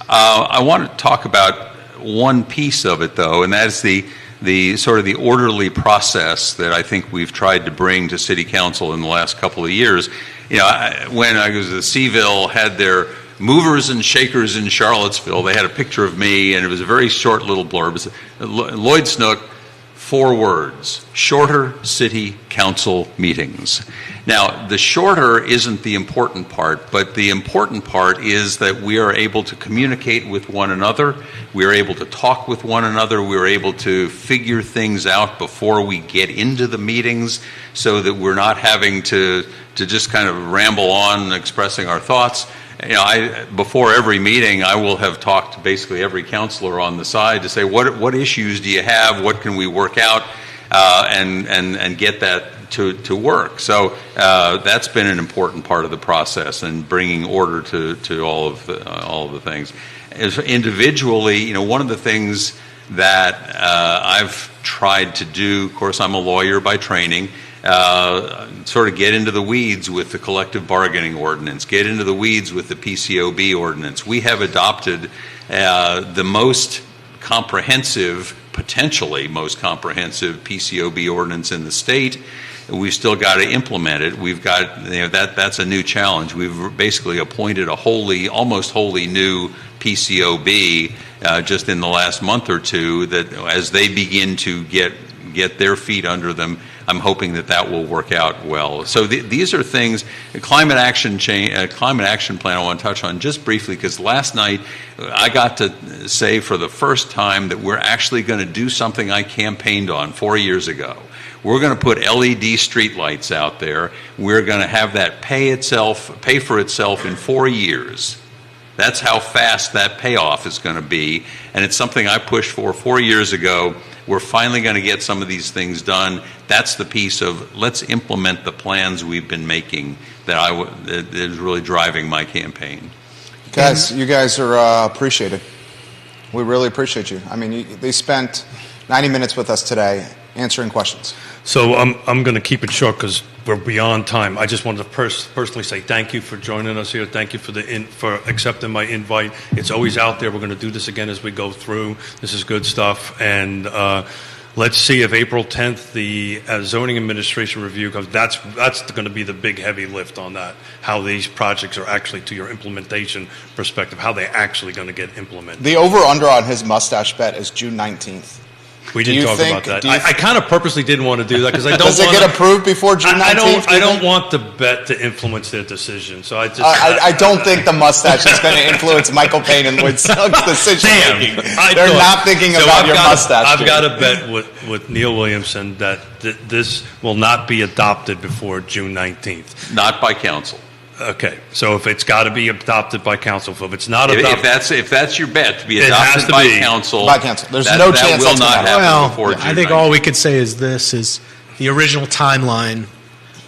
I want to talk about one piece of it, though, and that is the sort of the orderly process that I think we've tried to bring to City Council in the last couple of years. When I was at CVille, had their movers and shakers in Charlottesville, they had a picture of me, and it was a very short little blurb. It was Lloyd Snook, 4 words: shorter city council meetings. Now, the shorter isn't the important part, but the important part is that we are able to communicate with one another, we are able to talk with one another, we are able to figure things out before we get into the meetings, so that we're not having to just kind of ramble on expressing our thoughts. Before every meeting, I will have talked to basically every councilor on the side to say, what issues do you have? What can we work out and get that to work? So that's been an important part of the process, and bringing order to all of the things. As individually, one of the things that I've tried to do, of course, I'm a lawyer by training. Sort of get into the weeds with the collective bargaining ordinance, get into the weeds with the PCOB ordinance. We have adopted the most comprehensive, potentially most comprehensive PCOB ordinance in the state. We've still got to implement it. We've got that's a new challenge. We've basically appointed a almost wholly new PCOB just in the last month or two. That as they begin to get their feet under them, I'm hoping that will work out well. So these are things. Climate action plan I want to touch on just briefly, because last night I got to say for the first time that we're actually going to do something I campaigned on 4 years ago. We're going to put LED streetlights out there. We're going to have that pay for itself in 4 years. That's how fast that payoff is going to be, and it's something I pushed for 4 years ago. We're finally going to get some of these things done. That's the piece of let's implement the plans we've been making that is really driving my campaign. Guys, you guys are appreciated. We really appreciate you. I mean, they spent 90 minutes with us today answering questions. So I'm going to keep it short because we're beyond time. I just wanted to personally say thank you for joining us here. Thank you for accepting my invite. It's always out there. We're going to do this again as we go through. This is good stuff. And let's see if April 10th, the zoning administration review goes. That's going to be the big heavy lift on that, how these projects are actually, to your implementation perspective, how they're actually going to get implemented. The over-under on his mustache bet is June 19th. We didn't talk about that. I kind of purposely didn't want to do that because I don't Does it get approved before June 19th? I don't want the bet to influence their decision. So I don't think the mustache is going to influence Michael Payne and Lloyd Snook's decision making. They're not thinking about your mustache. I've got a bet with Neil Williamson that this will not be adopted before June 19th. Not by council. Okay, so if it's got to be adopted by council, if it's not adopted, if that's your bet to be adopted by council, there's no chance that will not happen before June. I think all we could say is this is the original timeline.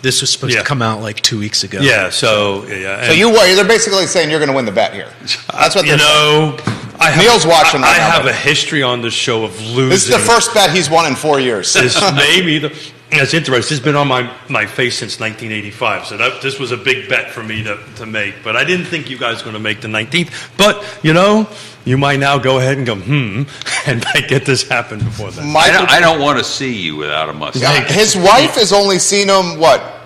This was supposed to come out like 2 weeks ago. Yeah, so they're basically saying you're going to win the bet here. That's what they're saying. Neil's watching right I now. have a history on the show of losing. This is the first bet he's won in 4 years. This that's interesting. This has been on my face since 1985, so this was a big bet for me to make. But I didn't think you guys were going to make the 19th. But, you might now go ahead and go, and might get this happen before then. I don't want to see you without a mustache. His wife has only seen him,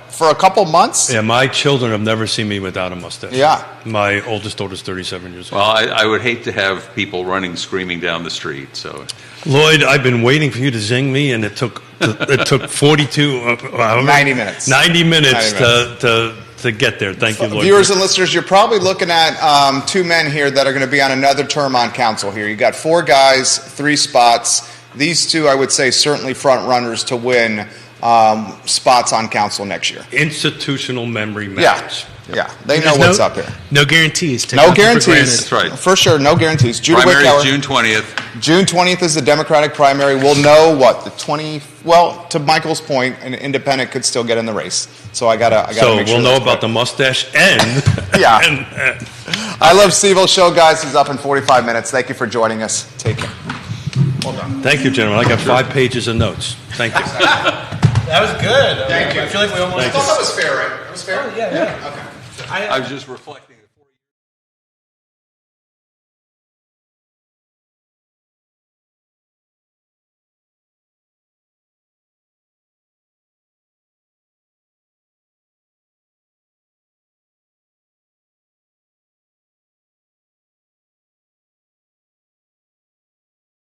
for a couple months? Yeah, my children have never seen me without a mustache. Yeah. My oldest daughter's 37 years old. Well, I would hate to have people running, screaming down the street. So, Lloyd, I've been waiting for you to zing me, and it took 90 minutes. 90 minutes to get there. Thank you, Lloyd. Viewers and listeners, you're probably looking at two men here that are going to be on another term on council here. You got 4 guys, 3 spots. These 2, I would say, certainly front runners to win spots on council next year. Institutional memory match. Yeah, they know what's up here. No guarantees. No guarantees. That's right. For sure, no guarantees. primary is June 20th. June 20th is the Democratic primary. We'll know the 20. Well, to Michael's point, an independent could still get in the race. So I gotta So make sure we'll know about the mustache and Yeah. and I Love CVille show, guys. Is up in 45 minutes. Thank you for joining us. Take care. thank you, gentlemen. I got 5 pages of notes. Thank you. That was good. Thank you. I feel like we almost. I thought that was fair, right? That was fair. Yeah. I was just reflecting.